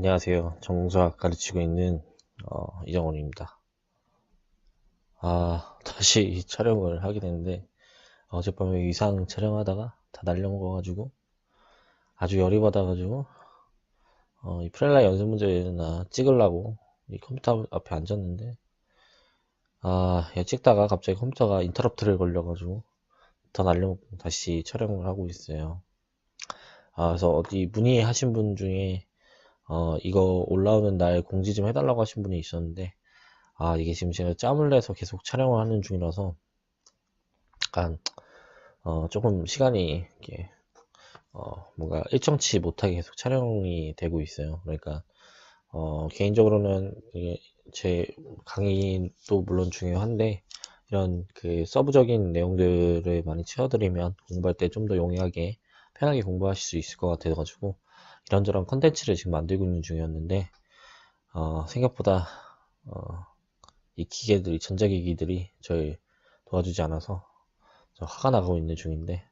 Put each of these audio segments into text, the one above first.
안녕하세요. 정수학 가르치고 있는 이정원입니다. 다시 촬영을 하게 됐는데 어젯밤에 위상 촬영하다가 다 날려먹어가지고 아주 열이 받아가지고 이 프렐라 연습 문제나 찍으려고 이 컴퓨터 앞에 앉았는데 이거 찍다가 갑자기 컴퓨터가 인터럽트를 걸려가지고 더 날려먹고 다시 촬영을 하고 있어요. 그래서 어디 문의하신 분 중에 이거 올라오는 날 공지 좀 해달라고 하신 분이 있었는데 이게 지금 제가 짬을 내서 계속 촬영을 하는 중이라서 약간 조금 시간이 이렇게 뭔가 일정치 못하게 계속 촬영이 되고 있어요. 그러니까 개인적으로는 이게 제 강의도 물론 중요한데 이런 그 서브적인 내용들을 많이 채워드리면 공부할 때 좀 더 용이하게 편하게 공부하실 수 있을 것 같아가지고 이런저런 컨텐츠를 지금 만들고 있는 중이었는데 생각보다 이 기계들이 전자기기들이 저를 도와주지 않아서 화가 나고 있는 중인데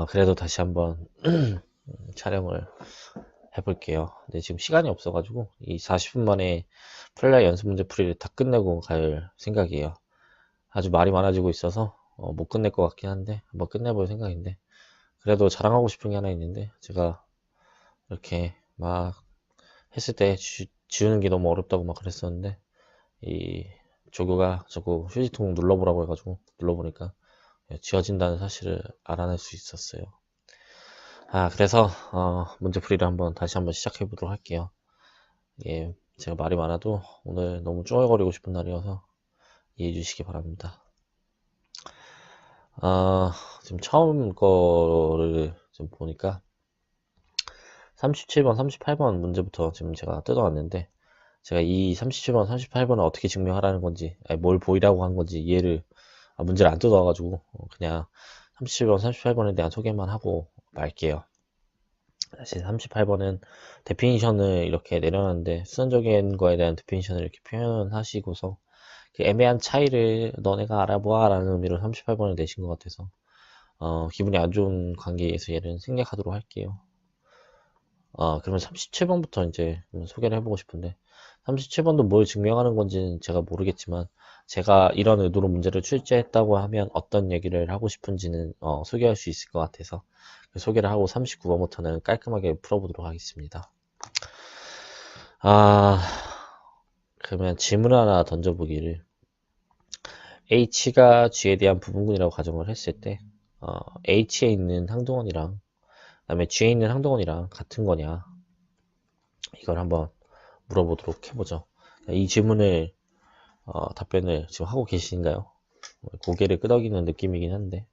그래도 다시 한번 촬영을 해볼게요. 근데 지금 시간이 없어가지고 이 40분 만에 프렐라 연습 문제 풀이를 다 끝내고 갈 생각이에요. 아주 말이 많아지고 있어서 못 끝낼 것 같긴 한데 한번 끝내볼 생각인데 그래도 자랑하고 싶은 게 하나 있는데 제가 이렇게 막 했을 때 지우는 게 너무 어렵다고 막 그랬었는데 이 조교가 자꾸 휴지통 눌러보라고 해가지고 눌러보니까 지워진다는 사실을 알아낼 수 있었어요. 그래서 문제풀이를 다시 한번 시작해 보도록 할게요. 예, 제가 말이 많아도 오늘 너무 쭈얼거리고 싶은 날이어서 이해해 주시기 바랍니다. 지금 처음 거를 좀 보니까 37번, 38번 문제부터 지금 제가 뜯어왔는데 제가 이 37번, 38번을 어떻게 증명하라는 건지 뭘 보이라고 한 건지 이해를 문제를 안 뜯어와가지고 그냥 37번, 38번에 대한 소개만 하고 말게요. 사실 38번은 데피니션을 이렇게 내려놨는데 수선적인 거에 대한 데피니션을 이렇게 표현하시고서 그 애매한 차이를 너네가 알아보아 라는 의미로 38번을 내신 것 같아서 기분이 안 좋은 관계에서 얘를 생략하도록 할게요. 그러면 37번부터 이제 소개를 해보고 싶은데 37번도 뭘 증명하는 건지는 제가 모르겠지만 제가 이런 의도로 문제를 출제했다고 하면 어떤 얘기를 하고 싶은지는 소개할 수 있을 것 같아서 소개를 하고 39번부터는 깔끔하게 풀어보도록 하겠습니다. 그러면 질문 하나 던져보기를 H가 G에 대한 부분군이라고 가정을 했을 때 H에 있는 항동원이랑 그 다음에 G에 있는 항동원이랑 같은 거냐 이걸 한번 물어보도록 해보죠. 이 질문을 답변을 지금 하고 계신가요? 고개를 끄덕이는 느낌이긴 한데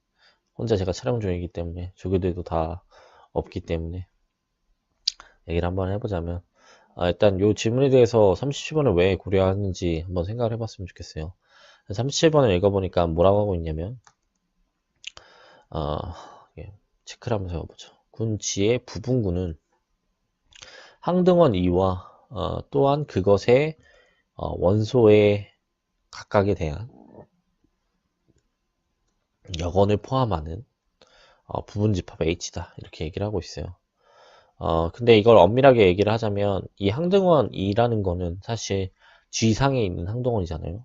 혼자 제가 촬영 중이기 때문에 조교들도 다 없기 때문에 얘기를 한번 해보자면 일단 이 질문에 대해서 37번을 왜 고려하는지 한번 생각을 해봤으면 좋겠어요. 37번을 읽어보니까 뭐라고 하고 있냐면 체크를 한번 해보죠. 군지의 부분군은 항등원 2와 또한 그것의 원소의 각각에 대한 여건을 포함하는 부분집합 H다 이렇게 얘기를 하고 있어요. 근데 이걸 엄밀하게 얘기를 하자면 이 항등원 2라는 거는 사실 G상에 있는 항등원이잖아요.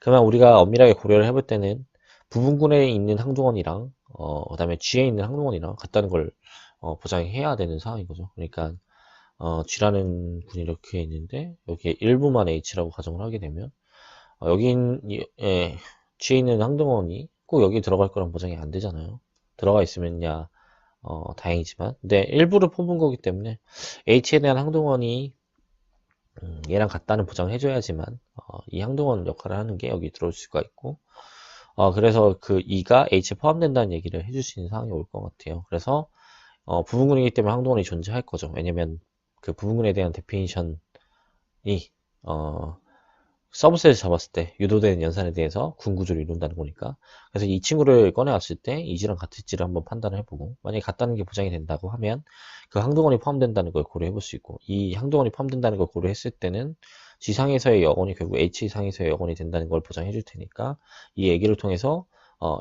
그러면 우리가 엄밀하게 고려를 해볼 때는 부분군에 있는 항등원이랑 그 다음에 G에 있는 항등원이랑 같다는 걸 보장해야 되는 상황인 거죠. 그러니까 G라는 군이 이렇게 있는데 여기에 일부만 H라고 가정을 하게 되면 G에 있는 항등원이 꼭 여기 들어갈 거란 보장이 안 되잖아요. 들어가 있으면야 다행이지만 근데 일부를 뽑은 거기 때문에 H에 대한 항등원이 얘랑 같다는 보장을 해줘야지만 이 항등원 역할을 하는 게 여기 들어올 수가 있고 그래서 그 2가 H에 포함된다는 얘기를 해줄 수 있는 상황이 올 것 같아요. 그래서 부분군이기 때문에 항등원이 존재할 거죠. 왜냐면 그 부분군에 대한 데피니션이 서브셋을 잡았을 때 유도되는 연산에 대해서 군 구조를 이룬다는 거니까 그래서 이 친구를 꺼내왔을 때 이지랑 같을지를 한번 판단을 해보고 만약에 같다는 게 보장이 된다고 하면 그 항등원이 포함된다는 걸 고려해 볼 수 있고 이 항등원이 포함된다는 걸 고려했을 때는 G상에서의 여건이 결국 H상에서의 여건이 된다는 걸 보장해 줄 테니까 이 얘기를 통해서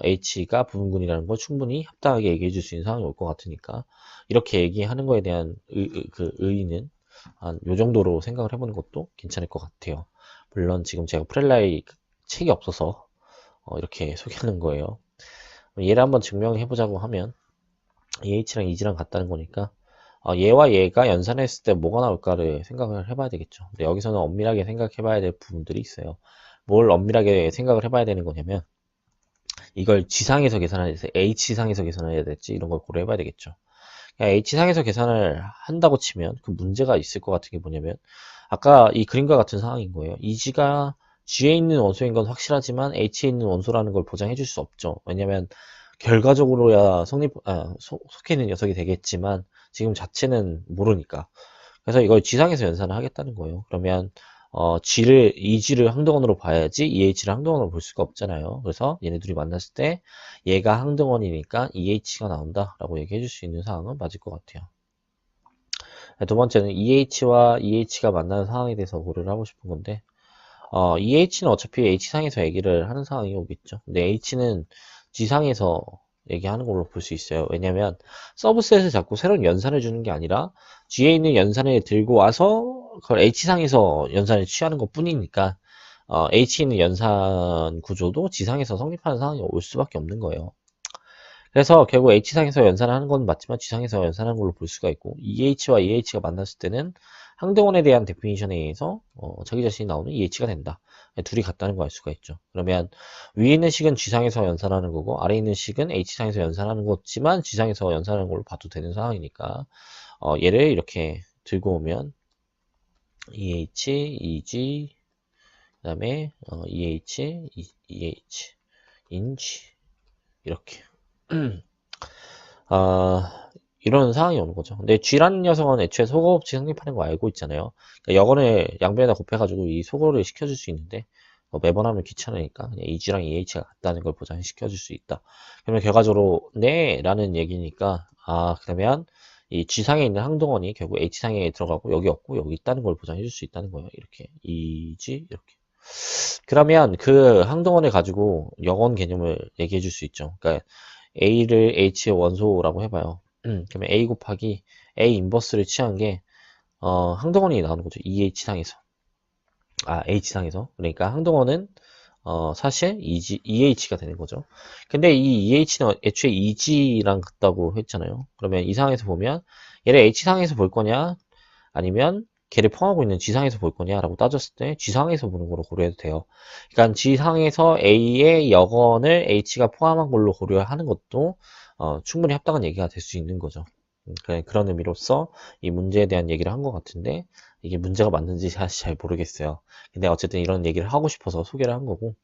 H가 부분군이라는 걸 충분히 합당하게 얘기해 줄 수 있는 상황이 올 것 같으니까 이렇게 얘기하는 거에 대한 그 의의는 한 요 정도로 생각을 해보는 것도 괜찮을 것 같아요. 물론 지금 제가 프렐라이 책이 없어서 이렇게 소개하는 거예요. 얘를 한번 증명해 보자고 하면 EH랑 EG랑 같다는 거니까 얘와 얘가 연산했을 때 뭐가 나올까를 생각을 해봐야 되겠죠. 근데 여기서는 엄밀하게 생각해 봐야 될 부분들이 있어요. 뭘 엄밀하게 생각을 해봐야 되는 거냐면 이걸 G상에서 계산해야 돼서 H상에서 계산해야 될지 이런 걸 고려해 봐야 되겠죠. H상에서 계산을 한다고 치면 그 문제가 있을 것 같은 게 뭐냐면 아까 이 그림과 같은 상황인 거예요. EG가 G에 있는 원소인 건 확실하지만 H에 있는 원소라는 걸 보장해 줄 수 없죠. 왜냐면 결과적으로야 속해 있는 녀석이 되겠지만 지금 자체는 모르니까. 그래서 이걸 G상에서 연산을 하겠다는 거예요. 그러면 EG를 항등원으로 봐야지 EH를 항등원으로 볼 수가 없잖아요. 그래서 얘네 둘이 만났을 때 얘가 항등원이니까 EH가 나온다라고 얘기해 줄 수 있는 상황은 맞을 것 같아요. 두 번째는 EH와 EH가 만나는 상황에 대해서 고려를 하고 싶은 건데 EH는 어차피 H상에서 얘기를 하는 상황이 오겠죠. 근데 H는 G상에서 얘기하는 걸로 볼 수 있어요. 왜냐면 서브셋을 자꾸 새로운 연산을 주는 게 아니라 G에 있는 연산을 들고 와서 그걸 H상에서 연산을 취하는 것 뿐이니까 H에 있는 연산 구조도 G상에서 성립하는 상황이 올 수밖에 없는 거예요. 그래서 결국 H상에서 연산하는 건 맞지만 G상에서 연산하는 걸로 볼 수가 있고 EH와 EH가 만났을 때는 항등원에 대한 데피니션에 의해서 자기 자신이 나오는 EH가 된다. 둘이 같다는 걸 알 수가 있죠. 그러면 위에 있는 식은 G상에서 연산하는 거고 아래에 있는 식은 H상에서 연산하는 거지만 G상에서 연산하는 걸로 봐도 되는 상황이니까 얘를 이렇게 들고 오면 EH, EG 그 다음에 EH, EH, 인지 이렇게 이런 상황이 오는 거죠. 근데 G라는 녀석은 애초에 소거법칙 성립하는 거 알고 있잖아요. 그러니까 여건을 양변에다 곱해가지고 이 소거를 시켜줄 수 있는데 매번 하면 귀찮으니까 그냥 EG랑 EH가 같다는 걸 보장시켜줄 수 있다. 그러면 결과적으로 네 라는 얘기니까 그러면 이 G상에 있는 항동원이 결국 H상에 들어가고 여기 없고 여기 있다는 걸 보장해줄 수 있다는 거예요. 이렇게 EG 이렇게. 그러면 그 항동원을 가지고 여건 개념을 얘기해 줄 수 있죠. 그러니까 A를 H의 원소라고 해봐요. 그러면 A 곱하기 A 인버스를 취한 게 항동원이 나오는 거죠. EH상에서. H상에서. 그러니까 항동원은 사실 EH가 되는 거죠. 근데 이 EH는 애초에 EG랑 같다고 했잖아요. 그러면 이 상황에서 보면 얘를 H상에서 볼 거냐 아니면 걔를 포함하고 있는 G상에서 볼 거냐라고 따졌을 때 G상에서 보는 걸로 고려해도 돼요. 그러니까 G상에서 A의 여건을 H가 포함한 걸로 고려하는 것도 충분히 합당한 얘기가 될 수 있는 거죠. 그런 의미로서 이 문제에 대한 얘기를 한 것 같은데 이게 문제가 맞는지 사실 잘 모르겠어요. 근데 어쨌든 이런 얘기를 하고 싶어서 소개를 한 거고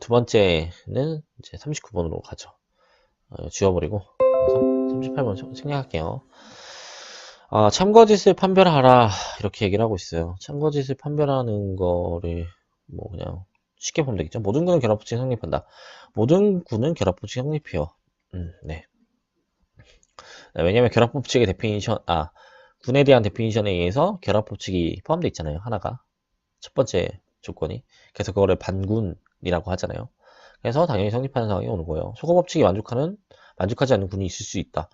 두 번째는 이제 39번으로 가죠. 지워버리고 38번 생략할게요. 참거짓을 판별하라 이렇게 얘기를 하고 있어요. 참거짓을 판별하는 거를 뭐 그냥 쉽게 보면 되겠죠. 모든 구는 결합법칙 성립한다. 모든 구는 결합법칙 성립해요. 네. 왜냐면 결합법칙의 데피니션 군에 대한 데피니션에 의해서 결합법칙이 포함되어 있잖아요. 하나가 첫 번째 조건이. 그래서 그거를 반군이라고 하잖아요. 그래서 당연히 성립하는 상황이 오는 거예요. 소거법칙이 만족하지 않는 군이 있을 수 있다.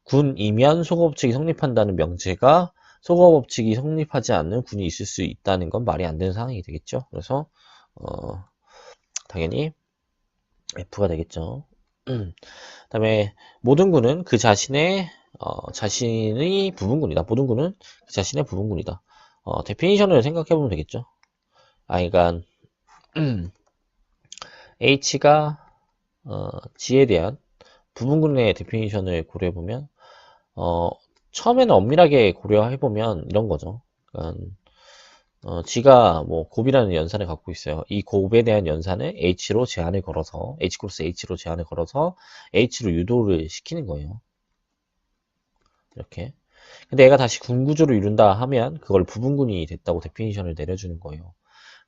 군이면 소거법칙이 성립한다는 명제가 소거법칙이 성립하지 않는 군이 있을 수 있다는 건 말이 안 되는 상황이 되겠죠. 그래서 당연히 F가 되겠죠. 그다음에 모든 군은 그 자신의 부분군이다. 모든 군은 그 자신의 부분군이다. 데피니션을 생각해 보면 되겠죠. 그러니까 H가 G에 대한 부분군의 데피니션을 고려해 보면 처음에는 엄밀하게 고려해 보면 이런 거죠. 그러니까 G가 뭐 곱이라는 연산을 갖고 있어요. 이 곱에 대한 연산을 H로 제한을 걸어서 H 크로스 H로 제한을 걸어서 H로 유도를 시키는 거예요. 이렇게. 근데 얘가 다시 군구조를 이룬다 하면 그걸 부분군이 됐다고 데피니션을 내려주는 거예요.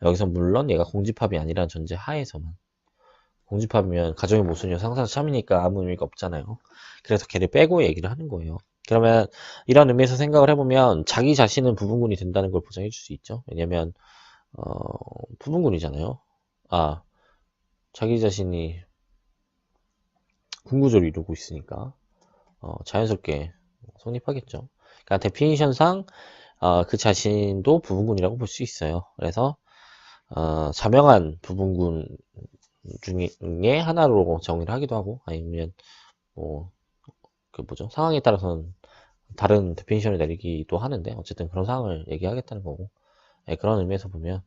여기서 물론 얘가 공집합이 아니라는 전제 하에서만. 공집합이면 가정의 모순이요 상상 참이니까 아무 의미가 없잖아요. 그래서 걔를 빼고 얘기를 하는 거예요. 그러면 이런 의미에서 생각을 해보면 자기 자신은 부분군이 된다는 걸 보장해 줄 수 있죠. 왜냐면 부분군이잖아요. 자기 자신이 군구조를 이루고 있으니까 자연스럽게 성립하겠죠. 그러니까 데피니션상 그 자신도 부분군이라고 볼 수 있어요. 그래서 자명한 부분군 중에 하나로 정의를 하기도 하고, 아니면 뭐 그 뭐죠, 상황에 따라서는 다른 데피니션을 내리기도 하는데, 어쨌든 그런 상황을 얘기하겠다는 거고, 네, 그런 의미에서 보면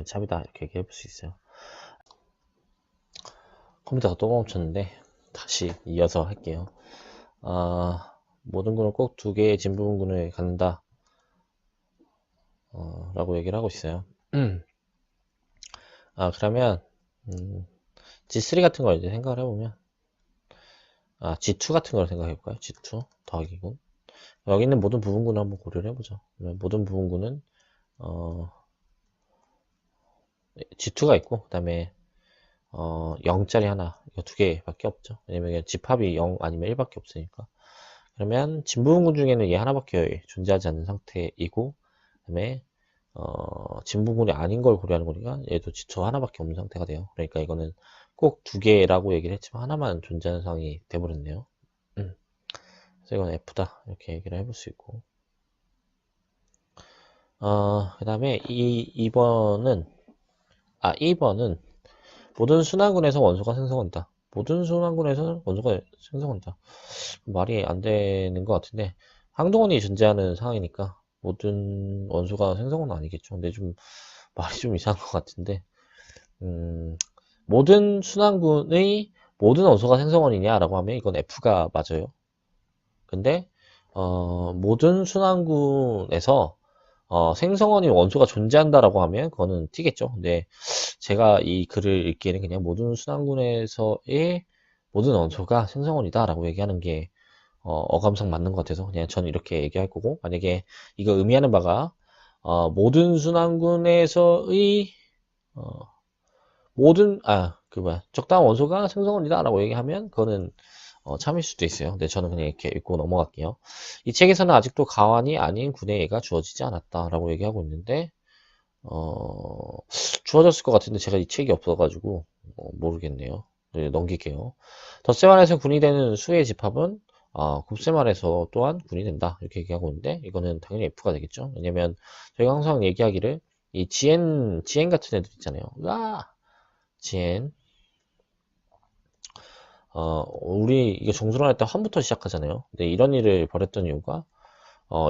참이다 이렇게 얘기해 볼 수 있어요. 컴퓨터가 또 멈췄는데 다시 이어서 할게요. 모든 군은 꼭 두 개의 진부분군을 갖는다 라고 얘기를 하고 있어요. 그러면 G3 같은 걸 이제 생각을 해보면, G2 같은 걸 생각해 볼까요? G2 더하기군. 여기 있는 모든 부분군을 한번 고려를 해보죠. 모든 부분군은 G2가 있고, 그 다음에 0짜리 하나, 이거 두 개밖에 없죠. 왜냐면 집합이 0 아니면 1밖에 없으니까. 그러면 진부분군 중에는 얘 하나밖에 존재하지 않는 상태이고, 그 다음에 진부분군이 아닌 걸 고려하는 거니까 얘도 G2 하나밖에 없는 상태가 돼요. 그러니까 이거는 꼭 두 개라고 얘기를 했지만 하나만 존재하는 상황이 돼버렸네요. 그래서 이건 F다 이렇게 얘기를 해볼 수 있고, 그 다음에 2번은 모든 순환군에서 원소가 생성한다. 모든 순환군에서는 원소가 생성한다. 말이 안 되는 것 같은데, 항동원이 존재하는 상황이니까 모든 원소가 생성은 아니겠죠. 근데 좀 말이 좀 이상한 것 같은데, 모든 순환군의 모든 원소가 생성원이냐라고 하면 이건 F가 맞아요. 근데 모든 순환군에서 생성원이 원소가 존재한다라고 하면 그거는 T겠죠. 근데 제가 이 글을 읽기에는 그냥 모든 순환군에서의 모든 원소가 생성원이다라고 얘기하는 게 어감상 맞는 것 같아서 그냥 저는 이렇게 얘기할 거고, 만약에 이거 의미하는 바가 모든 순환군에서의 적당한 원소가 생성원이다 라고 얘기하면 그거는 참일 수도 있어요. 근데 저는 그냥 이렇게 읽고 넘어갈게요. 이 책에서는 아직도 가환이 아닌 군의 예가 주어지지 않았다 라고 얘기하고 있는데, 주어졌을 것 같은데 제가 이 책이 없어가지고 모르겠네요. 네, 넘길게요. 덧세말에서 군이 되는 수의 집합은 곱세말에서 또한 군이 된다 이렇게 얘기하고 있는데, 이거는 당연히 F가 되겠죠. 왜냐면 저희가 항상 얘기하기를 이 GN 같은 애들 있잖아요. GN 우리 이게 정수론 할 때 환부터 시작하잖아요. 근데 이런 일을 벌였던 이유가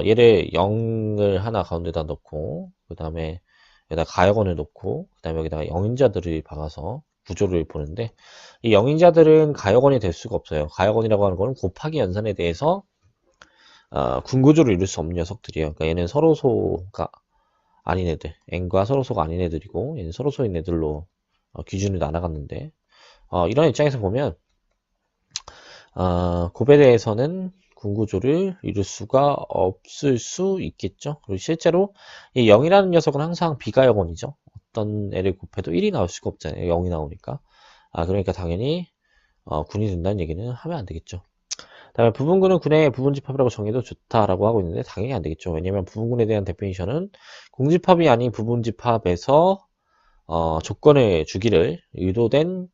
얘를 0을 하나 가운데다 넣고, 그 다음에 여기다 가역원을 놓고, 그 다음에 여기다가 영인자들을 박아서 구조를 보는데, 이 영인자들은 가역원이 될 수가 없어요. 가역원이라고 하는 거는 곱하기 연산에 대해서 군구조를 이룰 수 없는 녀석들이에요. 그러니까 얘는 서로소가 아닌 애들, N과 서로소가 아닌 애들이고, 얘는 서로소인 애들로 기준을 나눠갔는데, 이런 입장에서 보면 곱에 대해서는 군구조를 이룰 수가 없을 수 있겠죠. 그리고 실제로 이 0이라는 녀석은 항상 비가역원이죠. 어떤 애를 곱해도 1이 나올 수가 없잖아요. 0이 나오니까. 그러니까 당연히 군이 된다는 얘기는 하면 안 되겠죠. 다음에 부분군은 군의 부분집합이라고 정해도 좋다라고 하고 있는데 당연히 안 되겠죠. 왜냐면 부분군에 대한 데피니션은 공집합이 아닌 부분집합에서 조건을 주기를 의도된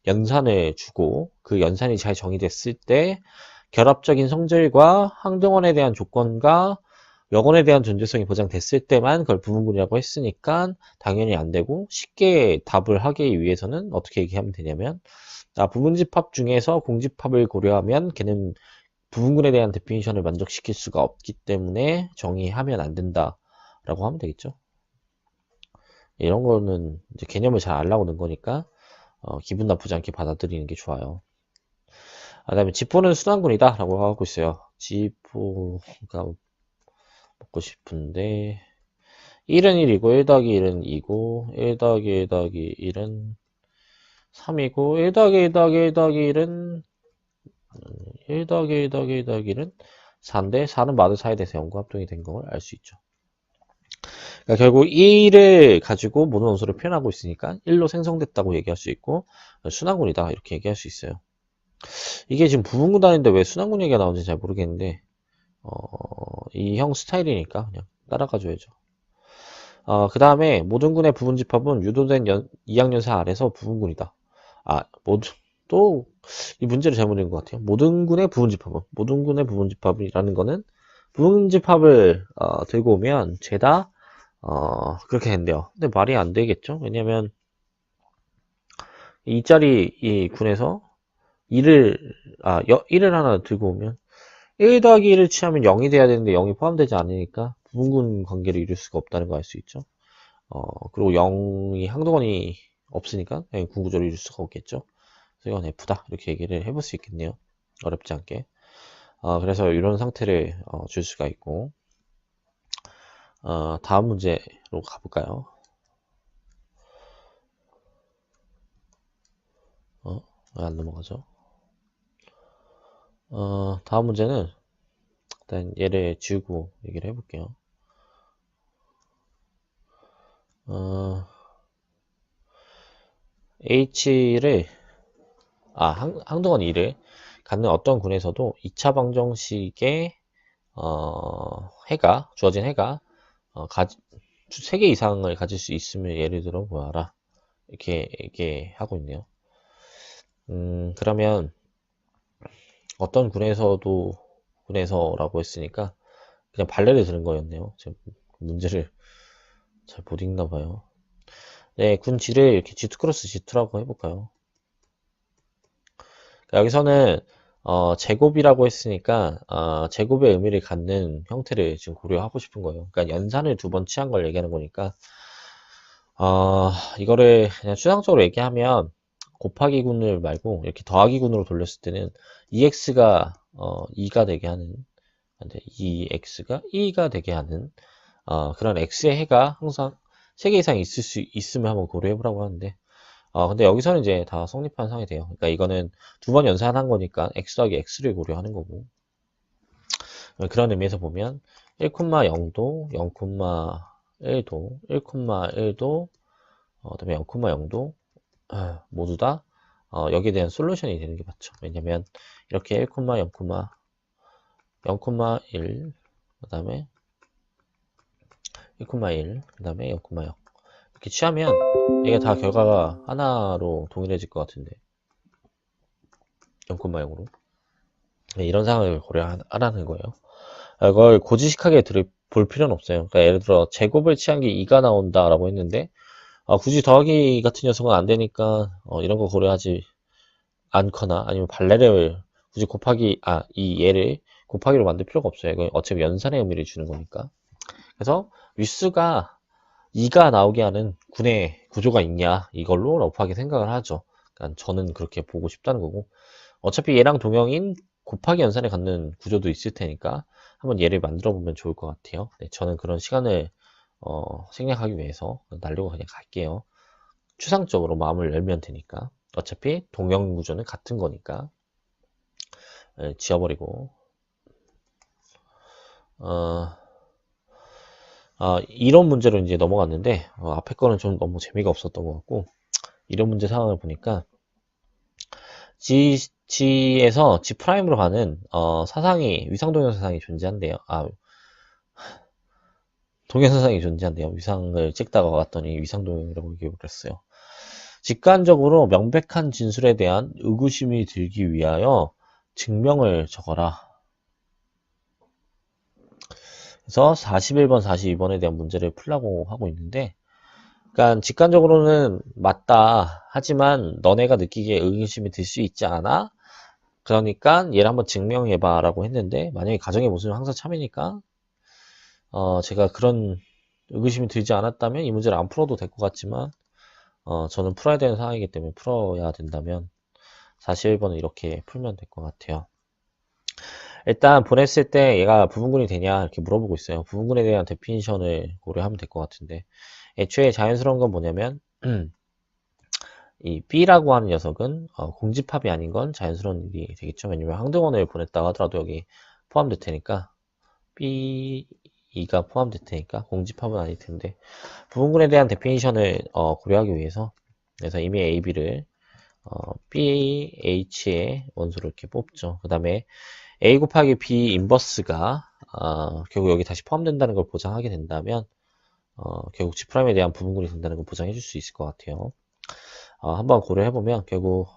연산을 주고, 그 연산이 잘 정의됐을 때 결합적인 성질과 항동원에 대한 조건과 역원에 대한 존재성이 보장됐을 때만 그걸 부분군이라고 했으니까 당연히 안 되고, 쉽게 답을 하기 위해서는 어떻게 얘기하면 되냐면, 부분집합 중에서 공집합을 고려하면 걔는 부분군에 대한 데피니션을 만족시킬 수가 없기 때문에 정의하면 안 된다 라고 하면 되겠죠. 이런 거는 이제 개념을 잘 알라고 넣은 거니까 기분 나쁘지 않게 받아들이는 게 좋아요. 다음에 지포는 순환군이다 라고 하고 있어요. 지포가 먹고 싶은데 1은 1이고 1 더하기 1은 2고 1 더하기 1 더하기 1은 3이고 1 더하기 1 더하기 1 더하기 1은 1 더하기 1 더하기 1 더하기 1은 4인데 4는 마드 4에 대해서 연구 합동이 된 걸 알 수 있죠. 그러니까 결국 1을 가지고 모든 원소를 표현하고 있으니까 1로 생성됐다고 얘기할 수 있고, 순환군이다 이렇게 얘기할 수 있어요. 이게 지금 부분군 단위인데 왜 순환군 얘기가 나오는지 잘 모르겠는데 이 형 스타일이니까 그냥 따라가 줘야죠. 그 다음에 모든 군의 부분집합은 유도된 2학년사 아래서 부분군이다. 또 이 문제를 잘못 읽은 것 같아요. 모든 군의 부분집합이라는 거는 부분집합을 들고 오면 죄다 그렇게 된대요. 근데 말이 안 되겠죠? 왜냐면 이 자리 이 군에서 1을 하나 들고 오면 1 더하기 1을 취하면 0이 돼야 되는데 0이 포함되지 않으니까 부분군 관계를 이룰 수가 없다는 거 알 수 있죠. 그리고 0이 항동원이 없으니까 군구조를 이룰 수가 없겠죠. 그래서 이건 F다 이렇게 얘기를 해볼 수 있겠네요. 어렵지 않게. 그래서 이런 상태를 줄 수가 있고 다음 문제로 가볼까요? 왜 안 넘어가죠? 다음 문제는 일단 얘를 지우고 얘기를 해볼게요. H를 항동원 2를 갖는 어떤 군에서도 2차 방정식의 주어진 해가 3개 이상을 가질 수 있으면 예를 들어 뭐하라 이렇게 하고 있네요. 그러면 어떤 군에서라고 했으니까 그냥 발레를 드는 거였네요. 제가 문제를 잘 못 읽나 봐요. 네, 군 G를 이렇게 G2 크로스 G2라고 해볼까요? 여기서는 제곱이라고 했으니까 제곱의 의미를 갖는 형태를 지금 고려하고 싶은 거예요. 그러니까 연산을 2번 취한 걸 얘기하는 거니까 이거를 그냥 추상적으로 얘기하면 곱하기 군을 말고 이렇게 더하기 군으로 돌렸을 때는 EX가 2가 되게 하는 2X가 2가 되게 하는 그런 X의 해가 항상 3개 이상 있을 수 있으면 한번 고려해보라고 하는데 근데 여기서는 이제 다 성립한 상황이 돼요. 그러니까 이거는 2번 연산한 거니까 X 더하기 X를 고려하는 거고 그런 의미에서 보면 1,0도, 0,1도, 1,1도, 그다음에 0,0도 모두 다 여기에 대한 솔루션이 되는 게 맞죠. 왜냐면 이렇게 1, 0,1 그 다음에 1,1 그 다음에 0,0 이렇게 취하면 이게 다 결과가 하나로 동일해질 것 같은데 0,0으로 이런 상황을 고려하라는 거예요. 이걸 고지식하게 볼 필요는 없어요. 그러니까 예를 들어 제곱을 취한 게 2가 나온다라고 했는데 굳이 더하기 같은 녀석은 안 되니까 이런 거 고려하지 않거나 아니면 발레를 굳이 이 얘를 곱하기로 만들 필요가 없어요. 이건 어차피 연산의 의미를 주는 거니까. 그래서 윗수가 2가 나오게 하는 군의 구조가 있냐 이걸로 러프하게 생각을 하죠. 그러니까 저는 그렇게 보고 싶다는 거고 어차피 얘랑 동형인 곱하기 연산을 갖는 구조도 있을 테니까 한번 얘를 만들어 보면 좋을 것 같아요. 네, 저는 그런 시간을 생략하기 위해서 날려고 그냥 갈게요. 추상적으로 마음을 열면 되니까 어차피 동형 구조는 같은 거니까 지워버리고 이런 문제로 이제 넘어갔는데 앞에 거는 좀 너무 재미가 없었던 것 같고 이런 문제 상황을 보니까 G에서 G'으로 가는 위상동형 사상이 존재한대요. 동형사상이 존재한대요. 위상을 찍다가 왔더니 위상동형이라고 얘기해버렸어요. 직관적으로 명백한 진술에 대한 의구심이 들기 위하여 증명을 적어라. 그래서 41번, 42번에 대한 문제를 풀라고 하고 있는데 그러니까 직관적으로는 맞다. 하지만 너네가 느끼기에 의구심이 들 수 있지 않아? 그러니까 얘를 한번 증명해봐 라고 했는데 만약에 가정의 모순은 항상 참이니까 제가 그런 의구심이 들지 않았다면 이 문제를 안 풀어도 될 것 같지만 저는 풀어야 되는 상황이기 때문에 풀어야 된다면 41번은 이렇게 풀면 될 것 같아요. 일단 보냈을 때 얘가 부분군이 되냐 이렇게 물어보고 있어요. 부분군에 대한 데피니션을 고려하면 될 것 같은데 애초에 자연스러운 건 뭐냐면 이 B라고 하는 녀석은 공집합이 아닌 건 자연스러운 일이 되겠죠. 왜냐면 항등원을 보냈다고 하더라도 여기 포함될 테니까 B2가 포함될 테니까 공집합은 아닐 텐데 부분군에 대한 데피니션을 고려하기 위해서 그래서 이미 AB를 BH의 원소를 이렇게 뽑죠. 그 다음에 A 곱하기 B 인버스가 결국 여기 다시 포함된다는 걸 보장하게 된다면 결국 G'에 대한 부분군이 된다는 걸 보장해 줄 수 있을 것 같아요. 한번 고려해보면 결국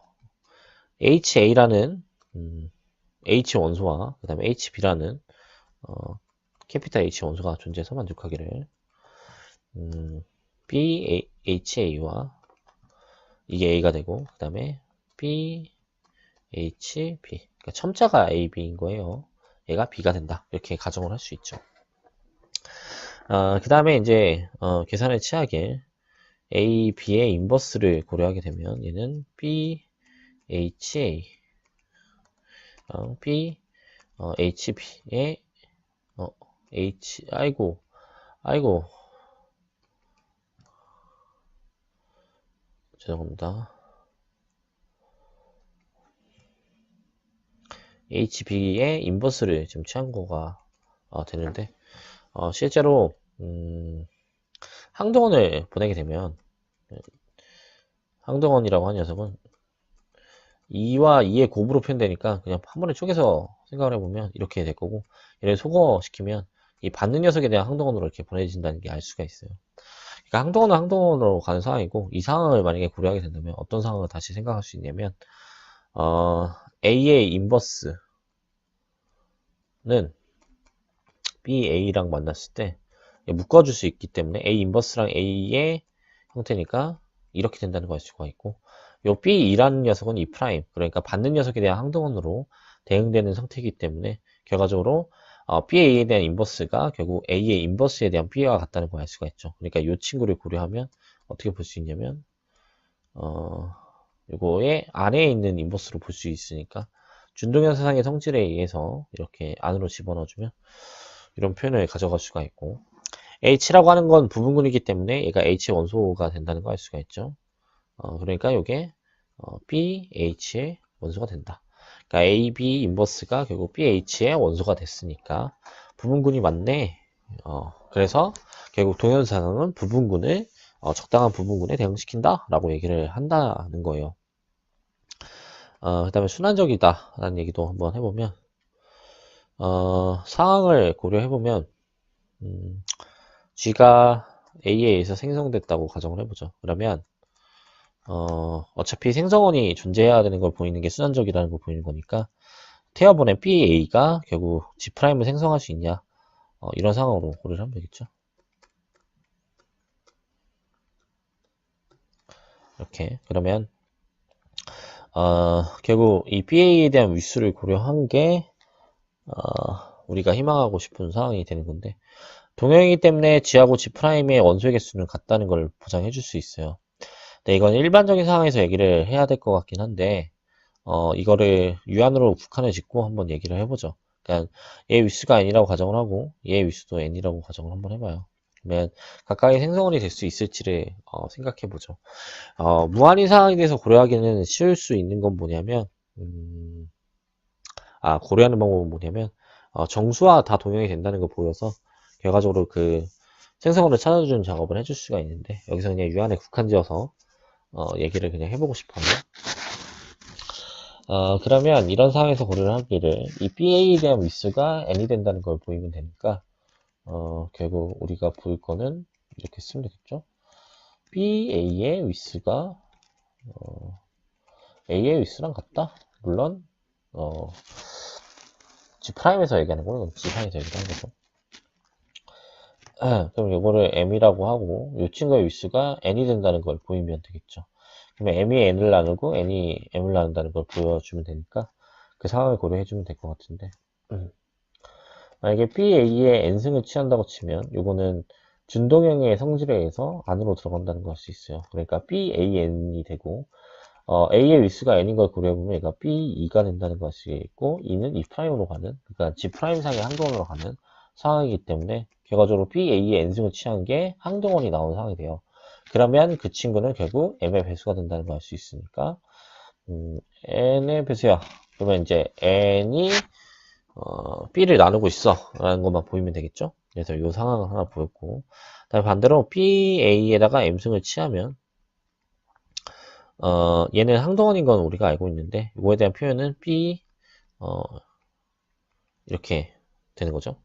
HA라는 H 원소와 그 다음에 HB라는 캐피탈 H 원소가 존재해서 만족하기를 BHA와 이게 A가 되고 그 다음에 BHB 그러니까 첨자가 AB인 거예요. 얘가 B가 된다. 이렇게 가정을 할 수 있죠. 그 다음에 이제 계산을 취하게 A, B의 인버스를 고려하게 되면 얘는 BHA B HB의 아이고 죄송합니다. HB의 인버스를 지금 취한 거가 되는데 실제로 항동원을 보내게 되면 항동원이라고 하는 녀석은 2와 2의 곱으로 표현되니까 그냥 한 번에 쪼개서 생각을 해보면 이렇게 될 거고 얘를 소거시키면 이 받는 녀석에 대한 항동원으로 이렇게 보내진다는 게 알 수가 있어요. 그러니까 항동원은 항동원으로 가는 상황이고 이 상황을 만약에 고려하게 된다면 어떤 상황을 다시 생각할 수 있냐면 A의 인버스는 BA랑 만났을 때 묶어줄 수 있기 때문에 A 인버스랑 A의 형태니까 이렇게 된다는 걸 알 수가 있고 요 B2라는 녀석은 E', 그러니까 받는 녀석에 대한 항동원으로 대응되는 상태이기 때문에 결과적으로 BA에 대한 인버스가 결국 A의 인버스에 대한 B와 같다는 걸 알 수가 있죠. 그러니까 이 친구를 고려하면 어떻게 볼 수 있냐면 요거의 안에 있는 인버스로 볼 수 있으니까 준동현상의 성질에 의해서 이렇게 안으로 집어넣어주면 이런 표현을 가져갈 수가 있고 H라고 하는 건 부분군이기 때문에 얘가 H의 원소가 된다는 걸 알 수가 있죠. 그러니까 이게 BH의 원소가 된다. 그러니까 AB 인버스가 결국 BH의 원소가 됐으니까 부분군이 맞네. 그래서 결국 동현상은 부분군을 적당한 부분군에 대응시킨다 라고 얘기를 한다는 거예요. 그 다음에 순환적이다 라는 얘기도 한번 해보면 상황을 고려해보면 G가 A에 의해서 생성됐다고 가정을 해보죠. 그러면 어차피 생성원이 존재해야 되는 걸 보이는 게 순환적이라는 걸 보이는 거니까 태워보낸 BA가 결국 G'을 생성할 수 있냐 이런 상황으로 고려를 하면 되겠죠. 이렇게 그러면 결국 이 BA에 대한 위수를 고려한 게 우리가 희망하고 싶은 상황이 되는 건데 동형이기 때문에 G하고 G'의 원소의 개수는 같다는 걸 보장해 줄 수 있어요. 근데 이건 일반적인 상황에서 얘기를 해야 될 것 같긴 한데 이거를 유한으로 국한을 짓고 한번 얘기를 해보죠. 그러니까 얘 위수가 n이라고 가정을 하고 얘 위수도 n이라고 가정을 한번 해봐요. 그러면 각각의 생성원이 될 수 있을지를 생각해보죠. 무한인 상황에 대해서 고려하기는 쉬울 수 있는 건 뭐냐면 고려하는 방법은 뭐냐면 정수와 다 동형이 된다는 걸 보여서 결과적으로 그 생성원을 찾아주는 작업을 해줄 수가 있는데 여기서 그냥 유한에 국한지어서 얘기를 그냥 해보고 싶어요. 그러면 이런 상황에서 고려를 하기를 이 BA에 대한 위수가 n이 된다는 걸 보이면 되니까 결국 우리가 볼 거는 이렇게 쓰면 되겠죠. BA의 위수가 A의 위수랑 같다. 물론 G'에서 얘기하는 거는 G'에서 얘기하는 거죠. 그럼 이거를 M이라고 하고 이 친구의 위수가 n이 된다는 걸 보이면 되겠죠. 그러면 M이 n을 나누고 n이 m을 나눈다는 걸 보여주면 되니까 그 상황을 고려해주면 될 것 같은데 만약에 BA의 n승을 취한다고 치면 이거는 준동형의 성질에 의해서 안으로 들어간다는 걸 알 수 있어요. 그러니까 BAN이 되고 A의 위수가 n인 걸 고려해보면 얘가 B2가 된다는 걸 알 수 있고 E는 E'으로 가는 그러니까 G'상의 항동원으로 가는 상황이기 때문에 결과적으로 BA의 n승을 취한 게 항동원이 나온 상황이 돼요. 그러면 그 친구는 결국 M의 배수가 된다는 걸 알 수 있으니까 N의 배수야. 그러면 이제 N이 B를 나누고 있어 라는 것만 보이면 되겠죠. 그래서 이 상황을 하나 보였고 다음에 반대로 BA에다가 M승을 취하면 얘는 항동원인 건 우리가 알고 있는데 이거에 대한 표현은 B 이렇게 되는 거죠.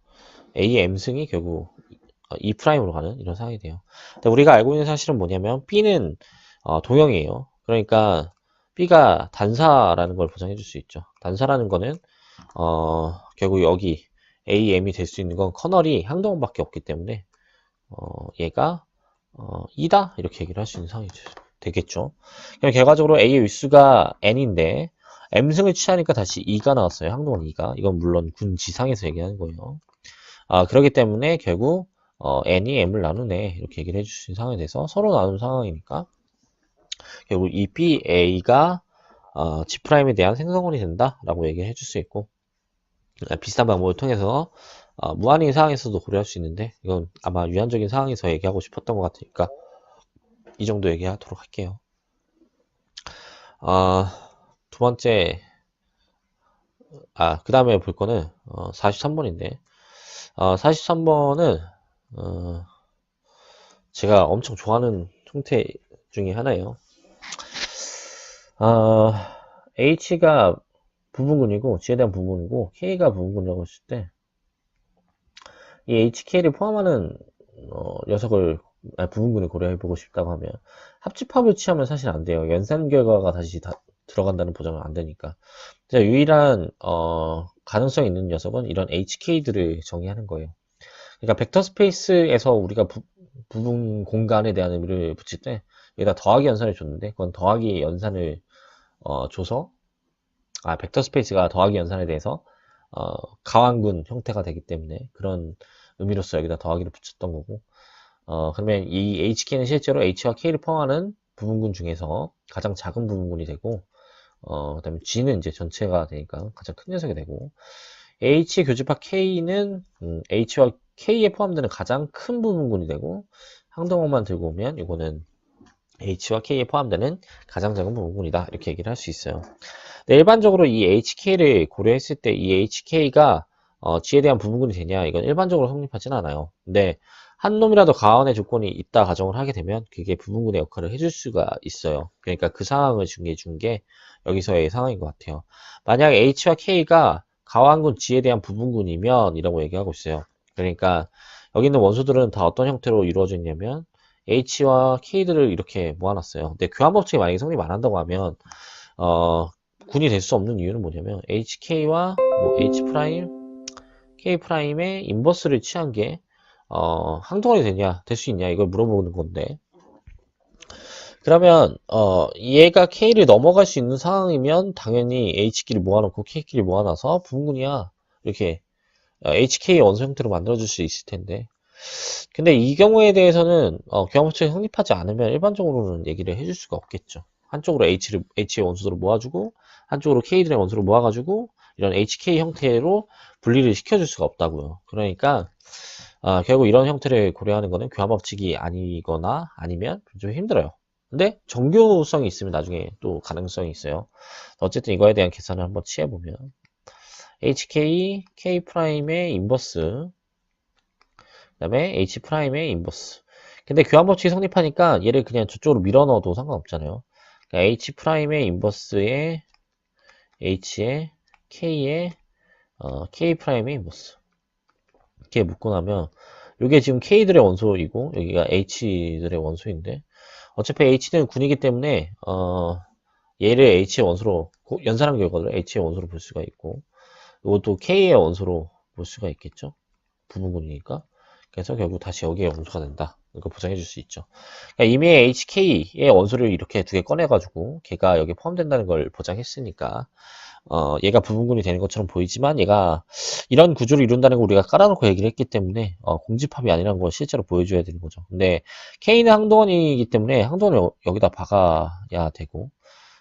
A의 M승이 결국 E'으로 가는 이런 상황이 돼요. 근데 우리가 알고 있는 사실은 뭐냐면 B는 동형이에요. 그러니까 B가 단사라는 걸 보장해 줄 수 있죠. 단사라는 거는 결국 여기 A, M이 될 수 있는 건 커널이 항동원밖에 없기 때문에 얘가 E다 이렇게 얘기를 할 수 있는 상황이 되겠죠. 그럼 결과적으로 A의 윗수가 N인데 M승을 취하니까 다시 E가 나왔어요. 항동원 E가. 이건 물론 군 지상에서 얘기하는 거예요. 그렇기 때문에 결국 N이 M을 나누네 이렇게 얘기를 해줄 수 있는 상황이 돼서 서로 나눈 상황이니까 결국 이 BA가 G'에 대한 생성원이 된다라고 얘기를 해줄 수 있고 비슷한 방법을 통해서 무한인 상황에서도 고려할 수 있는데 이건 아마 유한적인 상황에서 얘기하고 싶었던 것 같으니까 이 정도 얘기하도록 할게요. 두 번째 그 다음에 볼 거는 43번인데 43번은 제가 엄청 좋아하는 형태 중에 하나예요. H가 부분군이고 G에 대한 부분이고 K가 부분군이라고 했을 때 이 HK를 포함하는 녀석을 부분군을 고려해보고 싶다고 하면 합집합을 취하면 사실 안 돼요. 연산 결과가 다시 다 들어간다는 보장은 안 되니까. 유일한 가능성이 있는 녀석은 이런 HK들을 정의하는 거예요. 그러니까 벡터 스페이스에서 우리가 부분 공간에 대한 의미를 붙일 때 여기다 더하기 연산을 줬는데 그건 더하기 연산을 줘서 벡터 스페이스가 더하기 연산에 대해서 가완군 형태가 되기 때문에 그런 의미로서 여기다 더하기를 붙였던 거고 그러면 이 HK는 실제로 H와 K를 포함하는 부분군 중에서 가장 작은 부분군이 되고 그 다음에 G는 이제 전체가 되니까 가장 큰 녀석이 되고 H 교집합 K는 H와 K에 포함되는 가장 큰 부분군이 되고 항동원만 들고 오면 이거는 H와 K에 포함되는 가장 작은 부분군이다 이렇게 얘기를 할 수 있어요. 네, 일반적으로 이 HK를 고려했을 때 이 HK가 G에 대한 부분군이 되냐 이건 일반적으로 성립하진 않아요. 근데 한 놈이라도 가원의 조건이 있다 가정을 하게 되면 그게 부분군의 역할을 해줄 수가 있어요. 그러니까 그 상황을 준게 여기서의 상황인 것 같아요. 만약 H와 K가 가완군 G에 대한 부분군이면 이라고 얘기하고 있어요. 그러니까 여기 있는 원소들은 다 어떤 형태로 이루어져 있냐면 H와 K들을 이렇게 모아놨어요. 근데 교환법칙이 만약에 성립 안 한다고 하면 군이 될 수 없는 이유는 뭐냐면 HK와 뭐 H 프라임, K 프라임의 인버스를 취한 게 항동원이 될 수 있냐 이걸 물어보는 건데 그러면 얘가 K를 넘어갈 수 있는 상황이면 당연히 H끼리 모아놓고 K끼리 모아놔서 부분군이야 이렇게 HK 원소 형태로 만들어줄 수 있을 텐데 근데 이 경우에 대해서는 교환법칙이 성립하지 않으면 일반적으로는 얘기를 해줄 수가 없겠죠. 한쪽으로 H의 원소들을 모아주고 한쪽으로 K들의 원소를 모아가지고 이런 HK 형태로 분리를 시켜줄 수가 없다고요. 그러니까 결국 이런 형태를 고려하는 거는 교환법칙이 아니거나 아니면 좀 힘들어요. 근데 정교성이 있으면 나중에 또 가능성이 있어요. 어쨌든 이거에 대한 계산을 한번 취해보면 HK, K'의 인버스 그 다음에 H'의 인버스 근데 교환법칙이 성립하니까 얘를 그냥 저쪽으로 밀어 넣어도 상관없잖아요. 그러니까 H'의 인버스에 H에 K에 K'의 인버스 이렇게 묶고 나면 이게 지금 K들의 원소이고 여기가 H들의 원소인데 어차피 H는 군이기 때문에 얘를 H의 원소로 연산한 결과를 H의 원소로 볼 수가 있고 이것도 K의 원소로 볼 수가 있겠죠. 부분군이니까. 그래서 결국 다시 여기에 원소가 된다. 이거 보장해 줄 수 있죠. 그러니까 이미 HK의 원소를 이렇게 두 개 꺼내가지고 걔가 여기 포함된다는 걸 보장했으니까 얘가 부분군이 되는 것처럼 보이지만 얘가 이런 구조를 이룬다는 걸 우리가 깔아놓고 얘기를 했기 때문에 공집합이 아니라는 걸 실제로 보여줘야 되는 거죠. 근데 K는 항동원이기 때문에 항동원을 여기다 박아야 되고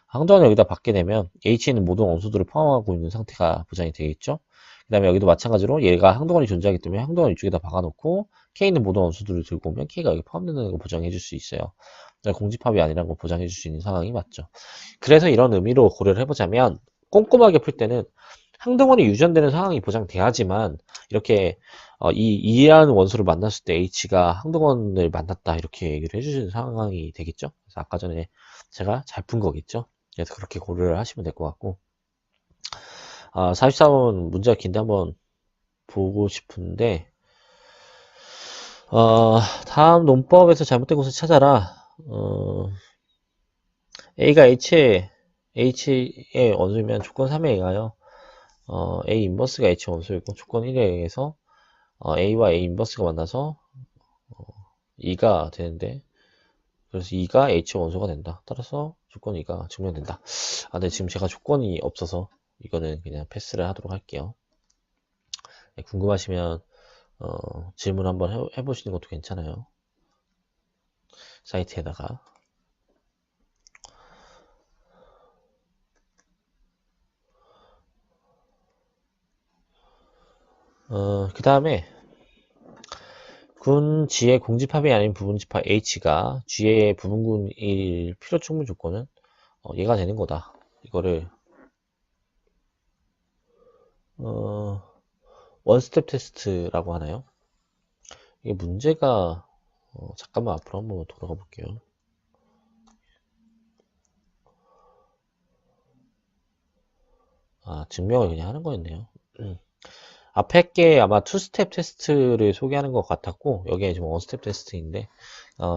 항동원을 여기다 박게 되면 H는 모든 원소들을 포함하고 있는 상태가 보장이 되겠죠. 그 다음에 여기도 마찬가지로 얘가 항동원이 존재하기 때문에 항동원 이쪽에다 박아놓고 K는 모든 원소들을 들고 오면 K가 여기 포함된다는 걸 보장해 줄 수 있어요. 공집합이 아니라는 걸 보장해 줄 수 있는 상황이 맞죠. 그래서 이런 의미로 고려를 해보자면 꼼꼼하게 풀 때는 항동원이 유전되는 상황이 보장돼야지만 이렇게 이라는 원소를 만났을 때 H가 항동원을 만났다 이렇게 얘기를 해주시는 상황이 되겠죠. 그래서 아까 전에 제가 잘 푼 거겠죠. 그래서 그렇게 고려를 하시면 될 것 같고 44번 문제가 긴데 한번 보고 싶은데 다음 논법에서 잘못된 곳을 찾아라. A가 H의 원소이면 조건 3에 의하여 A 인버스가 H 원소이고 조건 1에 의해서 A와 A 인버스가 만나서 2가 되는데, 그래서 2가 H 원소가 된다. 따라서 조건 2가 증명된다. 근데 지금 제가 조건이 없어서 이거는 그냥 패스를 하도록 할게요. 네, 궁금하시면 질문 한번 해보시는 것도 괜찮아요. 사이트에다가. 그 다음에 군 G의 공집합이 아닌 부분집합 H가 G의 부분군일 필요 충분 조건은 얘가 되는 거다. 이거를 원스텝 테스트라고 하나요? 이게 문제가 잠깐만 앞으로 한번 돌아가 볼게요. 증명을 그냥 하는 거였네요. 앞에 게 아마 투스텝 테스트를 소개하는 것 같았고, 여기에 지금 원스텝 테스트인데,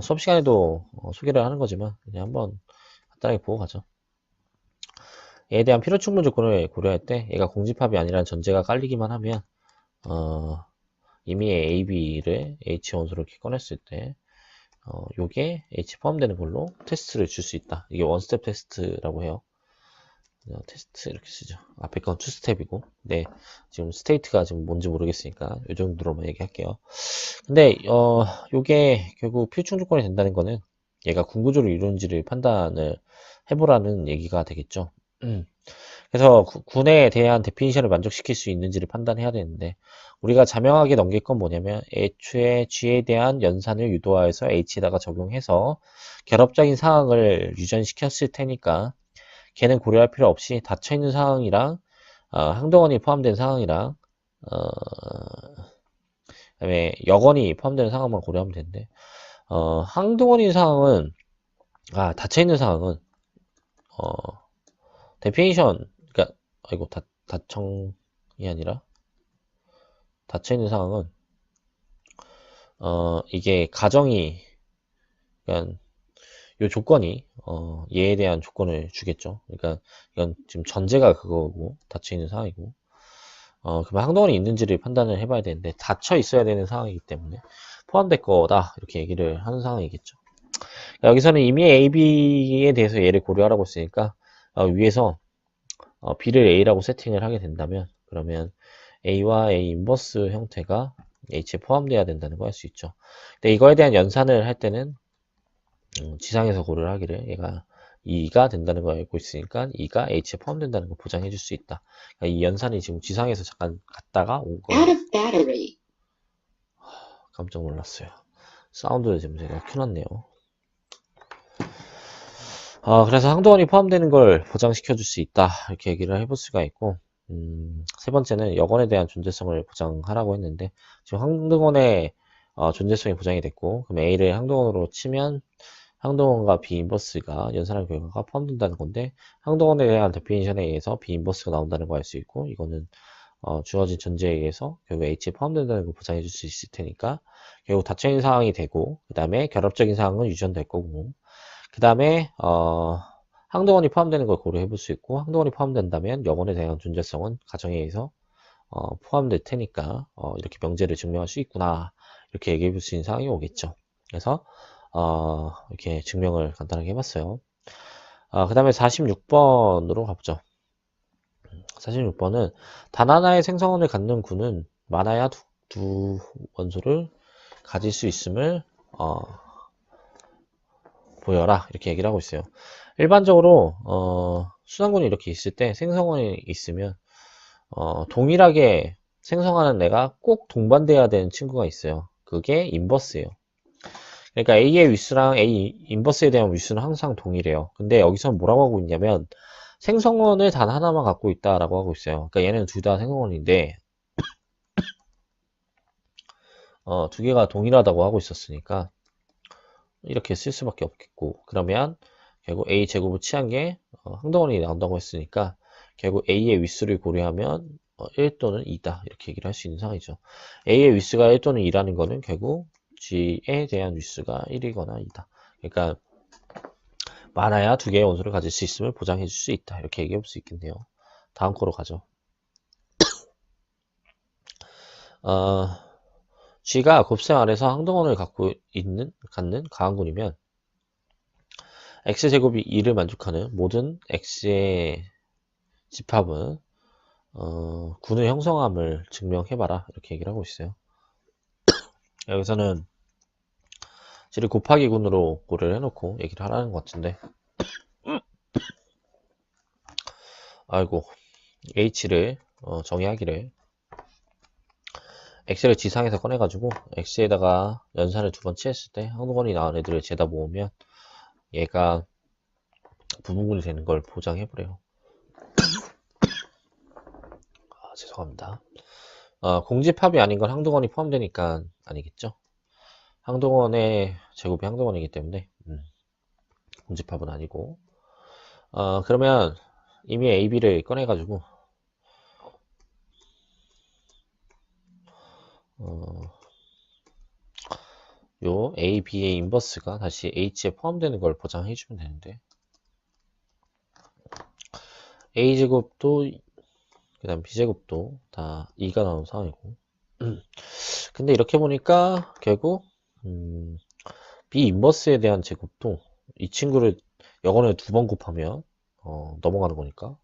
수업 시간에도 소개를 하는 거지만, 그냥 한번 간단하게 보고 가죠. 얘에 대한 필요 충분 조건을 고려할 때, 얘가 공집합이 아니라는 전제가 깔리기만 하면, 이미 A, B를 H 원소로 이렇게 꺼냈을 때, 요게 H 포함되는 걸로 테스트를 줄 수 있다. 이게 원스텝 테스트라고 해요. 테스트 이렇게 쓰죠. 앞에 건 투스텝이고, 네, 지금 스테이트가 지금 뭔지 모르겠으니까 이 정도로만 얘기할게요. 근데 요게 결국 필충 조건이 된다는 거는 얘가 군구조를 이루는지를 판단을 해보라는 얘기가 되겠죠. 그래서 군에 대한 데피니션을 만족시킬 수 있는지를 판단해야 되는데, 우리가 자명하게 넘길 건 뭐냐면 애초에 G에 대한 연산을 유도하여서 H에다가 적용해서 결합적인 상황을 유전시켰을 테니까 걔는 고려할 필요 없이 닫혀있는 상황이랑 항동원이 포함된 상황이랑 그다음에 여건이 포함되는 상황만 고려하면 되는데, 항동원인 상황은 닫혀있는 상황은 데피니션, 그러니까 아이고 닫청이 아니라 닫혀있는 상황은 이게 가정이, 그러니까 요 조건이 얘에 대한 조건을 주겠죠. 그러니까 이건 지금 전제가 그거고 닫혀있는 상황이고, 그러면 항동원이 있는지를 판단을 해봐야 되는데 닫혀 있어야 되는 상황이기 때문에 포함될 거다 이렇게 얘기를 하는 상황이겠죠. 여기서는 이미 A, B에 대해서 얘를 고려하라고 했으니까 위에서 B를 A라고 세팅을 하게 된다면, 그러면 A와 A 인버스 형태가 H에 포함되어야 된다는 거 할 수 있죠. 근데 이거에 대한 연산을 할 때는 지상에서 고려를 하기를 얘가 2가 된다는 걸 알고 있으니까 2가 H에 포함된다는 걸 보장해 줄 수 있다. 그러니까 이 연산이 지금 지상에서 잠깐 갔다가 온 거예요. 깜짝 놀랐어요. 사운드를 지금 제가 켜놨네요. 그래서 항동원이 포함되는 걸 보장시켜 줄 수 있다 이렇게 얘기를 해볼 수가 있고, 세 번째는 여건에 대한 존재성을 보장하라고 했는데, 지금 항동원의 존재성이 보장이 됐고, 그럼 A를 항동원으로 치면 항동원과 B 인버스가 연산한 결과가 포함된다는 건데, 항동원에 대한 데피니션에 의해서 B 인버스가 나온다는 걸 알 수 있고, 이거는 주어진 전제에 의해서 결국 H에 포함된다는 걸 보장해 줄 수 있을 테니까 결국 닫혀있는 상황이 되고, 그 다음에 결합적인 상황은 유전될 거고, 그 다음에 항동원이 포함되는 걸 고려해 볼 수 있고, 항동원이 포함된다면 여건에 대한 존재성은 가정에 의해서 포함될 테니까 이렇게 명제를 증명할 수 있구나 이렇게 얘기해 볼 수 있는 상황이 오겠죠. 그래서 이렇게 증명을 간단하게 해봤어요. 그 다음에 46번으로 가보죠. 46번은 단 하나의 생성원을 갖는 군은 많아야 두 원소를 가질 수 있음을 보여라 이렇게 얘기를 하고 있어요. 일반적으로 순환군이 이렇게 있을 때 생성원이 있으면 동일하게 생성하는 애가 꼭 동반돼야 되는 친구가 있어요. 그게 인버스예요. 그러니까 A의 위수랑 A 인버스에 대한 위수는 항상 동일해요. 근데 여기서는 뭐라고 하고 있냐면 생성원을 단 하나만 갖고 있다라고 하고 있어요. 그러니까 얘는 둘 다 생성원인데 두 개가 동일하다고 하고 있었으니까 이렇게 쓸 수밖에 없겠고, 그러면 결국 A 제곱을 취한 게 항동원이 나온다고 했으니까 결국 A의 위수를 고려하면 1 또는 2다 이렇게 얘기를 할 수 있는 상황이죠. A의 위수가 1 또는 2라는 거는 결국 G에 대한 위수가 1이거나 2다. 그러니까 많아야 두 개의 원소를 가질 수 있음을 보장해 줄 수 있다. 이렇게 얘기해 볼 수 있겠네요. 다음 거로 가죠. G가 곱셈 아래서 항등원을 갖는 가항군이면 X제곱이 2를 만족하는 모든 X의 집합은 군의 형성함을 증명해봐라. 이렇게 얘기를 하고 있어요. 여기서는 G를 곱하기 군으로 고려를 해놓고 얘기를 하라는 것 같은데, 아이고, H를 정의하기를 X를 지상에서 꺼내가지고 X에다가 연산을 두 번 취했을 때 항등원이 나온 애들을 재다 모으면 얘가 부분군이 되는 걸 보장해보래요. 죄송합니다. 공집합이 아닌 건 항등원이 포함되니까 아니겠죠? 항등원의 제곱이 항등원이기 때문에 공집합은 아니고, 그러면 이미 A, B를 꺼내가지고 요 A, B의 인버스가 다시 H에 포함되는 걸 보장해주면 되는데, A제곱도 그 다음 B제곱도 다 2가 나온 상황이고, 근데 이렇게 보니까 결국 B 인버스에 대한 제곱도 이 친구를 영원을 두 번 곱하면 넘어가는 거니까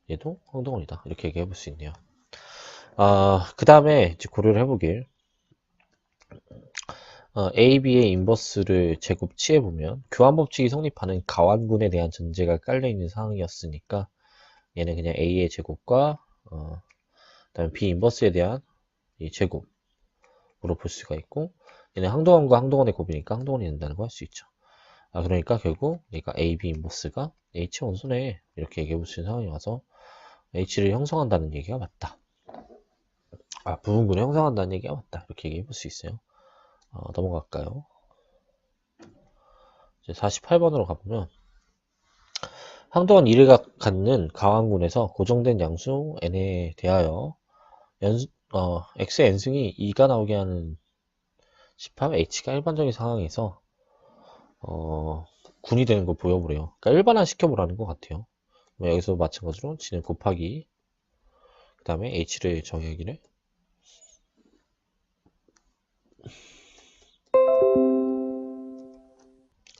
얘도 항등원이다. 이렇게 얘기해 볼 수 있네요. 그 다음에 이제 고려를 해보길, A, B의 인버스를 제곱 취해보면 교환법칙이 성립하는 가완군에 대한 전제가 깔려있는 상황이었으니까 얘는 그냥 A의 제곱과 그다음에 B 인버스에 대한 이 제곱으로 볼 수가 있고, 얘는 항등원과 항등원의 곱이니까 항등원이 된다는 거 할 수 있죠. 그러니까 결국 얘가 A, B 인버스가 H 원소네, 이렇게 얘기해 볼 수 있는 상황이 와서 H를 형성한다는 얘기가 맞다. 부분군을 형성한다는 얘기가 맞다. 이렇게 얘기해 볼 수 있어요. 넘어갈까요? 이제 48번으로 가보면, 항등원 1을 갖는 가왕군에서 고정된 양수 n에 대하여 x의 n승이 2가 나오게 하는 집합 h가 일반적인 상황에서 군이 되는 걸 보여보래요. 그러니까 일반화 시켜보라는 것 같아요. 여기서 마찬가지로 g는 곱하기 그 다음에 h를 정의하기를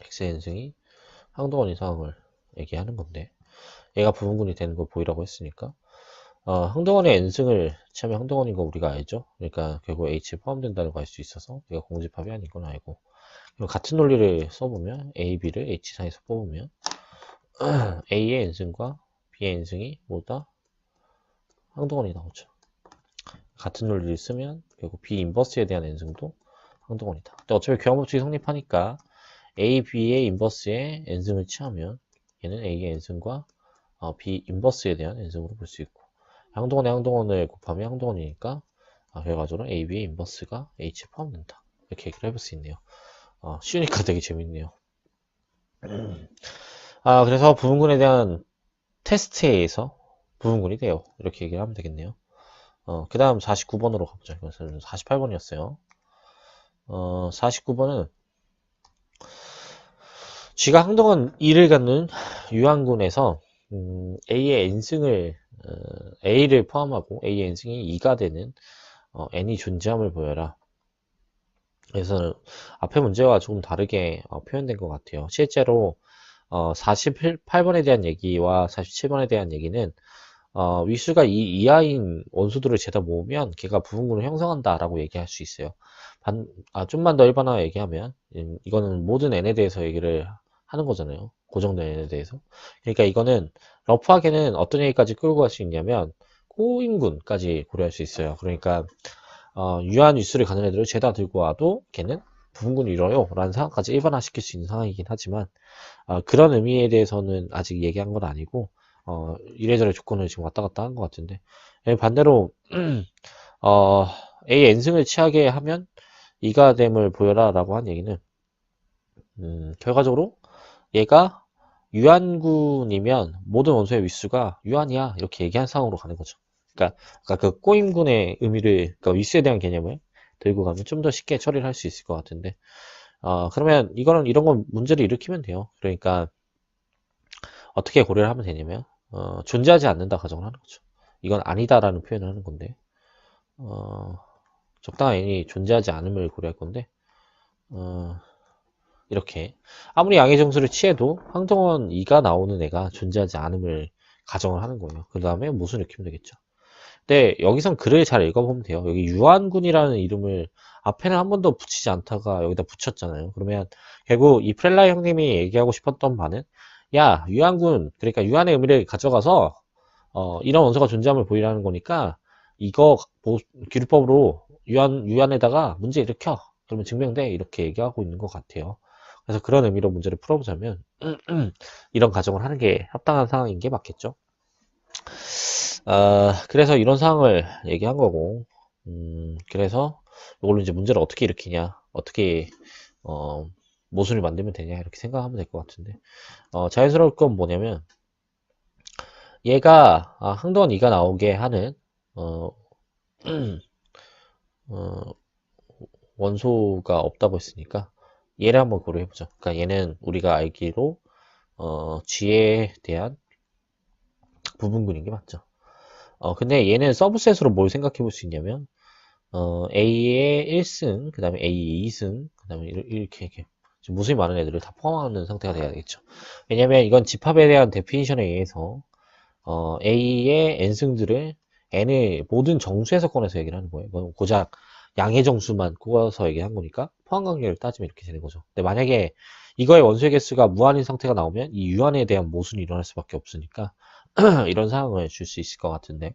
x의 n승이 항등원인 상황을 얘기하는 건데, 얘가 부분군이 되는 걸 보이라고 했으니까 항등원의 n승을 취하면 항등원인 거 우리가 알죠. 그러니까 결국 h에 포함된다는 거 알 수 있어서 얘가 공집합이 아닌 건 알고, 같은 논리를 써보면 A, B를 H상에서 뽑으면 A의 n승과 B의 n승이 모두 다 항등원이 나오죠. 같은 논리를 쓰면 결국 B 인버스에 대한 n승도 항등원이다. 근데 어차피 교환법칙이 성립하니까 A, B의 인버스에 n승을 취하면 얘는 A의 n승과 B 인버스에 대한 n승으로 볼 수 있고, 항등원의 항등원을 곱하면 항등원이니까 결과적으로 A, B의 인버스가 H에 포함된다. 이렇게 얘기를 해볼 수 있네요. 쉬우니까 되게 재밌네요. 그래서 부분군에 대한 테스트에 의해서 부분군이 돼요. 이렇게 얘기를 하면 되겠네요. 그 다음 49번으로 가보죠. 이것은 48번이었어요. 49번은 G가 항등원 2를 갖는 유한군에서 A의 n승을 A를 포함하고 A의 n승이 2가 되는 n이 존재함을 보여라. 그래서 앞에 문제와 조금 다르게 표현된 것 같아요. 실제로 48번에 대한 얘기와 47번에 대한 얘기는 위수가 2 이하인 원소들을 재다 모으면 걔가 부분군을 형성한다 라고 얘기할 수 있어요. 좀만 더 일반화 얘기하면 이거는 모든 n에 대해서 얘기를 하는 거잖아요. 고정된 n에 대해서. 그러니까 이거는 러프하게는 어떤 얘기까지 끌고 갈 수 있냐면 꼬임군까지 고려할 수 있어요. 그러니까 유한 위수를 가는 애들을 죄다 들고 와도 걔는 부분군을 이뤄요 라는 상황까지 일반화 시킬 수 있는 상황이긴 하지만 그런 의미에 대해서는 아직 얘기한 건 아니고 이래저래 조건을 지금 왔다 갔다 한 것 같은데, 반대로 A n승을 취하게 하면 2가 됨을 보여라 라고 한 얘기는 결과적으로 얘가 유한군이면 모든 원소의 위수가 유한이야 이렇게 얘기한 상황으로 가는 거죠. 그러니까 그 꼬임군의 의미를, 그러니까 위수에 대한 개념을 들고 가면 좀 더 쉽게 처리를 할 수 있을 것 같은데, 그러면 이런 건 문제를 일으키면 돼요. 그러니까 어떻게 고려를 하면 되냐면, 존재하지 않는다 가정을 하는 거죠. 이건 아니다라는 표현을 하는 건데, 어, 적당한 n이 존재하지 않음을 고려할 건데, 이렇게 아무리 양의 정수를 취해도 항정원 2가 나오는 애가 존재하지 않음을 가정을 하는 거예요. 그 다음에 무슨 익히면 되겠죠. 근데 여기선 글을 잘 읽어보면 돼요. 여기 유한군이라는 이름을 앞에는 한 번도 붙이지 않다가 여기다 붙였잖아요. 그러면 결국 이 프렐라 형님이 얘기하고 싶었던 바는, 야, 유한군, 그러니까 유한의 의미를 가져가서 이런 원소가 존재함을 보이라는 거니까 이거 기류법으로 유한에다가 문제 일으켜. 그러면 증명돼. 이렇게 얘기하고 있는 것 같아요. 그래서 그런 의미로 문제를 풀어보자면 이런 가정을 하는 게 합당한 상황인 게 맞겠죠. 그래서 이런 상황을 얘기한 거고, 그래서 이걸로 이제 문제를 어떻게 일으키냐, 어떻게 모순을 만들면 되냐 이렇게 생각하면 될 것 같은데, 자연스러울 건 뭐냐면 얘가 항동원 2가 나오게 하는 어, 어, 원소가 없다고 했으니까 얘를 한번 고려해보죠. 그러니까 얘는 우리가 알기로 G에 대한 부분군인 게 맞죠. 근데 얘는 서브셋으로 뭘 생각해 볼 수 있냐면, A의 1승, 그 다음에 A의 2승, 그 다음에 이렇게 무수히 많은 애들을 다 포함하는 상태가 돼야 되겠죠. 왜냐면 이건 집합에 대한 데피니션에 의해서, A의 n승들을 n을 모든 정수에서 꺼내서 얘기를 하는 거예요. 이건 고작 양의 정수만 꼽아서 얘기한 거니까 포함관계를 따지면 이렇게 되는 거죠. 근데 만약에 이거의 원소의 개수가 무한인 상태가 나오면 이 유한에 대한 모순이 일어날 수밖에 없으니까 이런 상황을 줄 수 있을 것 같은데,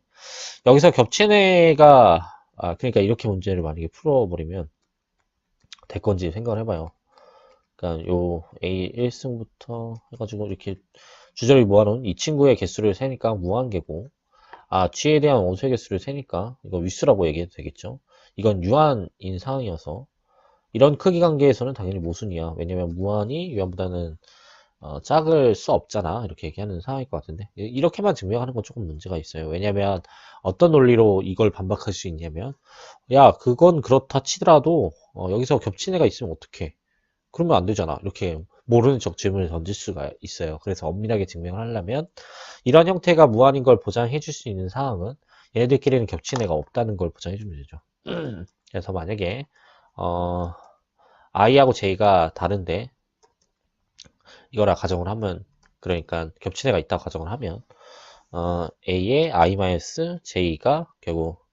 여기서 겹친 애가 그러니까 이렇게 문제를 만약에 풀어버리면 될 건지 생각을 해봐요. 그러니까 요 A 1승부터 해가지고 이렇게 주저리 모아놓은 이 친구의 개수를 세니까 무한계고, G에 대한 원소의 개수를 세니까 이거 위수라고 얘기해도 되겠죠. 이건 유한인 상황이어서 이런 크기 관계에서는 당연히 모순이야. 왜냐면 무한이 유한보다는 작을 수 없잖아. 이렇게 얘기하는 상황일 것 같은데, 이렇게만 증명하는 건 조금 문제가 있어요. 왜냐면 어떤 논리로 이걸 반박할 수 있냐면, 야, 그건 그렇다 치더라도 여기서 겹친 애가 있으면 어떡해? 그러면 안 되잖아. 이렇게 모르는 척 질문을 던질 수가 있어요. 그래서 엄밀하게 증명을 하려면 이런 형태가 무한인 걸 보장해 줄 수 있는 상황은 얘네들끼리는 겹친 애가 없다는 걸 보장해 주면 되죠. 그래서 만약에 I하고 J가 다른데 이거라 가정을 하면, 그러니까 겹친 애가 있다고 가정을 하면 A의 I-J가 결국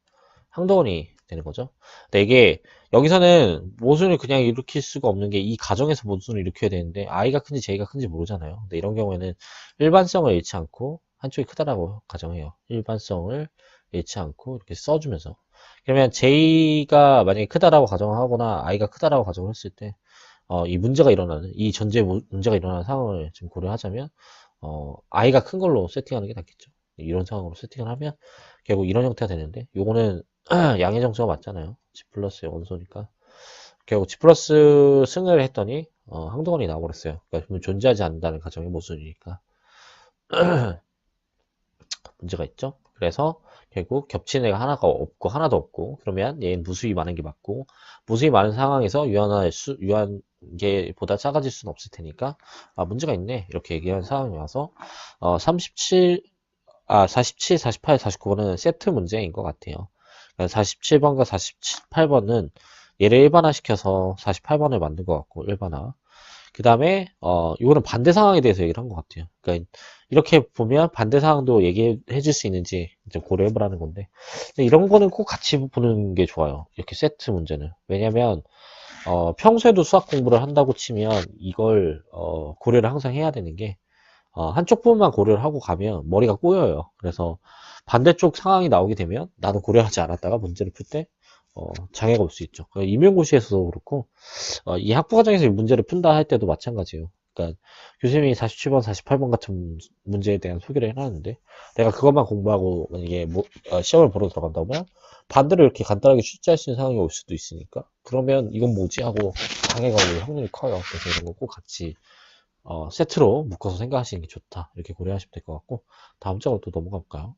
항동원이 되는 거죠. 근데 이게 여기서는 모순을 그냥 일으킬 수가 없는 게 이 가정에서 모순을 일으켜야 되는데 I가 큰지 J가 큰지 모르잖아요. 근데 이런 경우에는 일반성을 잃지 않고 한쪽이 크다라고 가정해요. 일반성을 잃지 않고 이렇게 써주면서, 그러면 J가 만약에 크다라고 가정하거나 I가 크다라고 가정을 했을 때 이 문제가 일어나는, 이 전제 문제가 일어나는 상황을 지금 고려하자면 I가 큰 걸로 세팅하는 게 낫겠죠. 이런 상황으로 세팅을 하면 결국 이런 형태가 되는데, 요거는 양의 정수가 맞잖아요. G 플러스의 원소니까. 결국 G 플러스 승을 했더니 항동원이 나와버렸어요. 그러니까 존재하지 않는다는 가정의 모순이니까 문제가 있죠. 그래서 결국 겹친 애가 하나가 없고 하나도 없고, 그러면 얘는 무수히 많은 게 맞고, 무수히 많은 상황에서 유한계보다 작아질 수는 없을 테니까 문제가 있네 이렇게 얘기한 상황이 와서 47, 48, 49번은 세트 문제인 것 같아요. 47번과 48번은 얘를 일반화시켜서 48번을 만든 것 같고, 일반화. 그 다음에 이거는 반대 상황에 대해서 얘기를 한 것 같아요. 그러니까 이렇게 보면 반대 상황도 얘기해 줄 수 있는지 좀 고려해 보라는 건데, 근데 이런 거는 꼭 같이 보는 게 좋아요. 이렇게 세트 문제는. 왜냐면 평소에도 수학 공부를 한다고 치면 이걸 고려를 항상 해야 되는 게, 한쪽 부분만 고려를 하고 가면 머리가 꼬여요. 그래서 반대쪽 상황이 나오게 되면 나도 고려하지 않았다가 문제를 풀 때 장애가 올 수 있죠. 임용고시에서도 그렇고, 이 학부과정에서 이 문제를 푼다 할 때도 마찬가지예요. 그러니까 교수님이 47번, 48번 같은 문제에 대한 소개를 해놨는데, 내가 그것만 공부하고 만약에 시험을 보러 들어간다면 반대로 이렇게 간단하게 출제할 수 있는 상황이 올 수도 있으니까, 그러면 이건 뭐지 하고 장애가 올 확률이 커요. 그래서 이런 거 꼭 같이 세트로 묶어서 생각하시는 게 좋다 이렇게 고려하시면 될 것 같고, 다음 장으로 또 넘어가 볼까요?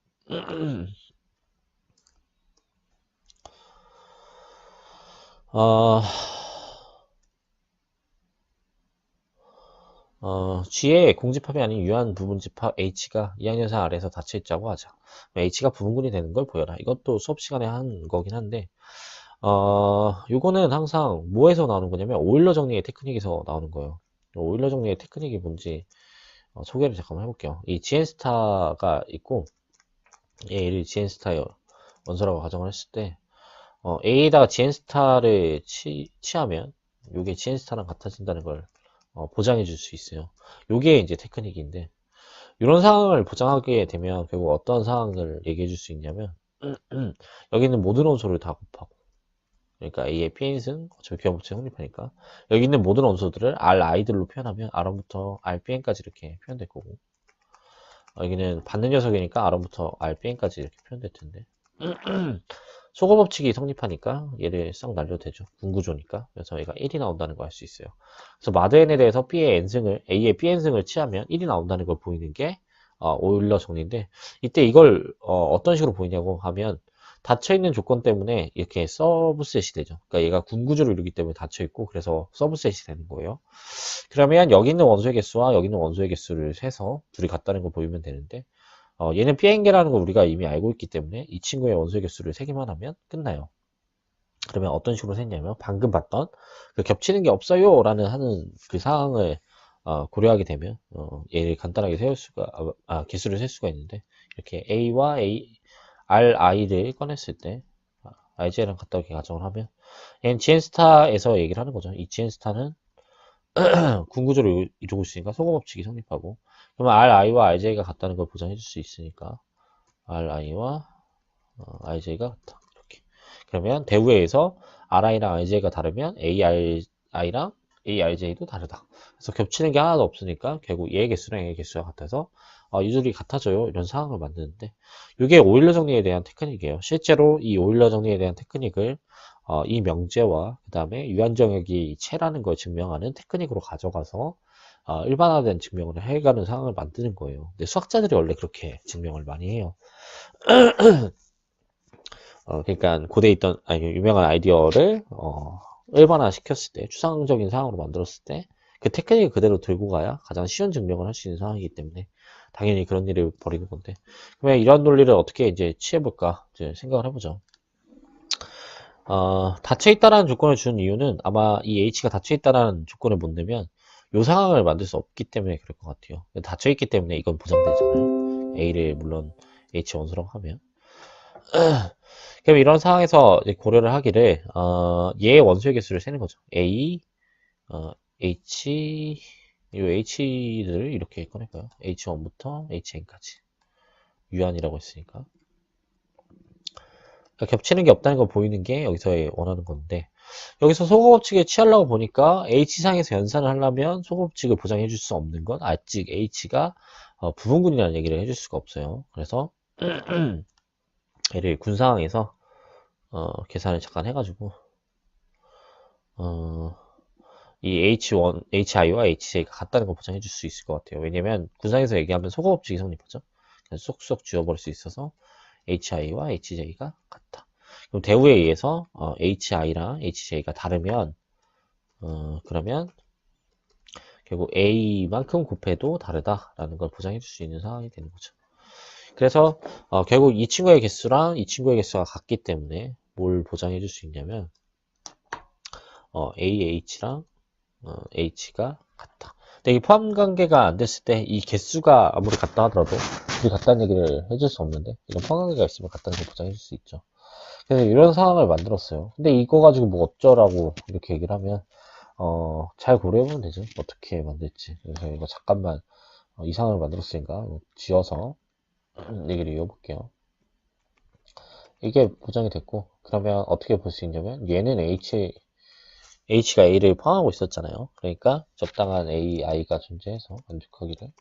어, G의 공집합이 아닌 유한 부분집합 H가 이항연산 아래에서 닫혀있자고 하자. H가 부분군이 되는 걸 보여라. 이것도 수업 시간에 한 거긴 한데, 요거는 항상 뭐에서 나오는 거냐면, 오일러 정리의 테크닉에서 나오는 거예요. 오일러 정리의 테크닉이 뭔지 소개를 잠깐만 해볼게요. 이 GN스타가 있고, 얘를 GN스타의 원소라고 가정을 했을 때, A에다가 GN스타를 취하면, 요게 GN스타랑 같아진다는 걸 보장해 줄 수 있어요. 요게 이제 테크닉인데, 이런 상황을 보장하게 되면 결국 어떤 상황을 얘기해 줄 수 있냐면, 여기 있는 모든 원소를 다 곱하고, 그러니까 A의 Pn승, 어차피 기하법칙 성립하니까, 여기 있는 모든 원소들을 Ri들로 표현하면 R1부터 Rpn까지 이렇게 표현될 거고, 여기는 받는 녀석이니까 R1부터 Rpn까지 이렇게 표현될 텐데, 소거 법칙이 성립하니까 얘를 싹 날려도 되죠. 분구조니까. 그래서 얘가 1이 나온다는 걸 알 수 있어요. 그래서 마드n에 대해서 B의 n승을, A의 Bn승을 취하면 1이 나온다는 걸 보이는 게 오일러 정리인데, 이때 이걸 어떤 식으로 보이냐고 하면, 닫혀있는 조건 때문에 이렇게 서브셋이 되죠. 그러니까 얘가 군구조를 이루기 때문에 닫혀있고, 그래서 서브셋이 되는 거예요. 그러면 여기 있는 원소의 개수와 여기 있는 원소의 개수를 세서 둘이 같다는 걸 보이면 되는데, 얘는 Pn개라는 걸 우리가 이미 알고 있기 때문에 이 친구의 원소의 개수를 세기만 하면 끝나요. 그러면 어떤 식으로 셌냐면 방금 봤던 그 겹치는 게 없어요 라는 하는 그 상황을 고려하게 되면 얘를 간단하게 세울 수가 개수를 셀 수가 있는데, 이렇게 A와 Ri를 꺼냈을 때 IJ랑 같다고 가정을 하면 얘는 GN스타에서 얘기를 하는 거죠. 이 GN스타는 군구조를 이루고 있으니까 소거법칙이 성립하고, 그러면 Ri와 IJ가 같다는 걸 보장해 줄 수 있으니까 Ri와 IJ가 같다. 이렇게. 그러면 대우에 의해서 RI랑 IJ가 다르면 ARI랑 ARJ도 다르다. 그래서 겹치는 게 하나도 없으니까 결국 얘의 개수랑 얘의 개수가 같아서 이 둘이 같아져요. 이런 상황을 만드는데, 이게 오일러 정리에 대한 테크닉이에요. 실제로 이 오일러 정리에 대한 테크닉을 이 명제와 그 다음에 유한정역이 채라는 걸 증명하는 테크닉으로 가져가서 일반화된 증명을 해가는 상황을 만드는 거예요. 근데 수학자들이 원래 그렇게 증명을 많이 해요. 그러니까 고대에 있던 유명한 아이디어를 일반화 시켰을 때, 추상적인 상황으로 만들었을 때 그 테크닉을 그대로 들고 가야 가장 쉬운 증명을 할 수 있는 상황이기 때문에 당연히 그런 일을 벌이는 건데, 그러면 이런 논리를 어떻게 이제 취해볼까 이제 생각을 해보죠. 닫혀있다라는 조건을 준 이유는 아마 이 H가 닫혀있다라는 조건을 못 내면 이 상황을 만들 수 없기 때문에 그럴 것 같아요. 닫혀있기 때문에 이건 보장되잖아요. A를 물론 H 원소라고 하면. 그럼 이런 상황에서 이제 고려를 하기를 얘의 원소의 개수를 세는 거죠. A, H, 이 H를 이렇게 꺼낼까요? H1부터 HN까지 유한이라고 했으니까. 그러니까 겹치는 게 없다는 걸 보이는 게 여기서 원하는 건데, 여기서 소거법칙에 취하려고 보니까 H상에서 연산을 하려면 소거법칙을 보장해 줄 수 없는 건 아직 H가 부분군이라는 얘기를 해줄 수가 없어요. 그래서 얘를 군 상황에서 계산을 잠깐 해가지고 이 H1, HI와 HJ가 같다는 걸 보장해 줄 수 있을 것 같아요. 왜냐면 군상에서 얘기하면 소거법칙이 성립하죠. 그래서 쏙쏙 지워버릴 수 있어서 HI와 HJ가 같다. 그럼 대우에 의해서 HI랑 HJ가 다르면 그러면 결국 A만큼 곱해도 다르다라는 걸 보장해 줄 수 있는 상황이 되는 거죠. 그래서 결국 이 친구의 개수랑 이 친구의 개수가 같기 때문에 뭘 보장해 줄 수 있냐면 AH랑 H가 같다. 근데 이 포함 관계가 안 됐을 때 이 개수가 아무리 같다 하더라도 둘이 같다는 얘기를 해줄 수 없는데, 이런 포함 관계가 있으면 같다는 걸 보장해 줄 수 있죠. 그래서 이런 상황을 만들었어요. 근데 이거 가지고 뭐 어쩌라고 이렇게 얘기를 하면 잘 고려해보면 되죠. 어떻게 만들지. 그래서 이거 잠깐만 이 상황을 만들었으니까 지어서 얘기를 이어볼게요. 이게 보장이 됐고, 그러면 어떻게 볼 수 있냐면 얘는 H가 A를 포함하고 있었잖아요. 그러니까 적당한 AI가 존재해서 만족하기를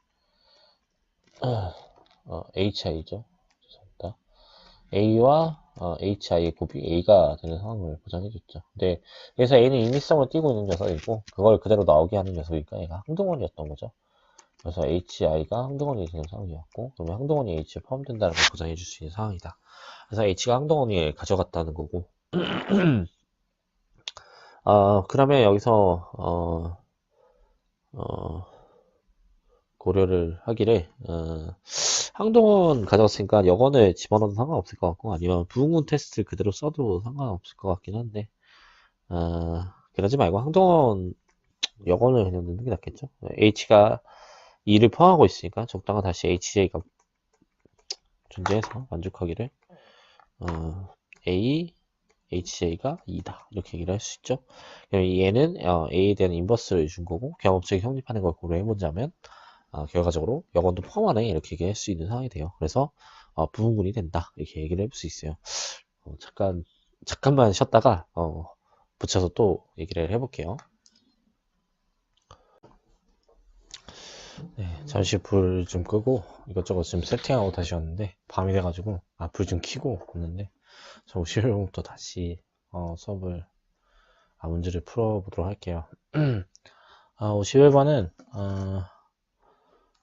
HI죠. 죄송합니다. A와 HI의 곱이 A가 되는 상황을 보장해줬죠. 근데 여기서 A는 인위성을 띠고 있는 녀석이고 그걸 그대로 나오게 하는 녀석이니까 얘가 항등원이었던 거죠. 그래서 HI가 항등원이 되는 상황이었고, 그러면 항등원이 H에 포함된다는 걸 보장해줄 수 있는 상황이다. 그래서 H가 항등원을 가져갔다는 거고 그러면 여기서, 고려를 하기를, 항동원 가져갔으니까 여건을 집어넣어도 상관없을 것 같고, 아니면 부흥군 테스트를 그대로 써도 상관없을 것 같긴 한데, 그러지 말고 항동원 여건을 그냥 넣는 게 낫겠죠. H가 2를 포함하고 있으니까 적당한 다시 HJ가 존재해서 만족하기를, A, HJ가 2다. 이렇게 얘기를 할 수 있죠. 그럼 얘는 A에 대한 인버스를 준 거고, 경험치를 성립하는 걸 고려해보자면, 결과적으로 여건도 포함하네. 이렇게 얘기할 수 있는 상황이 돼요. 그래서, 부분군이 된다. 이렇게 얘기를 해볼 수 있어요. 잠깐만 쉬었다가, 붙여서 또 얘기를 해볼게요. 네, 잠시 불 좀 끄고 이것저것 좀 세팅하고 다시 왔는데 밤이 돼가지고 불 좀 켜고 왔는데 저 51번부터 다시 수업을 문제를 풀어보도록 할게요. 51번은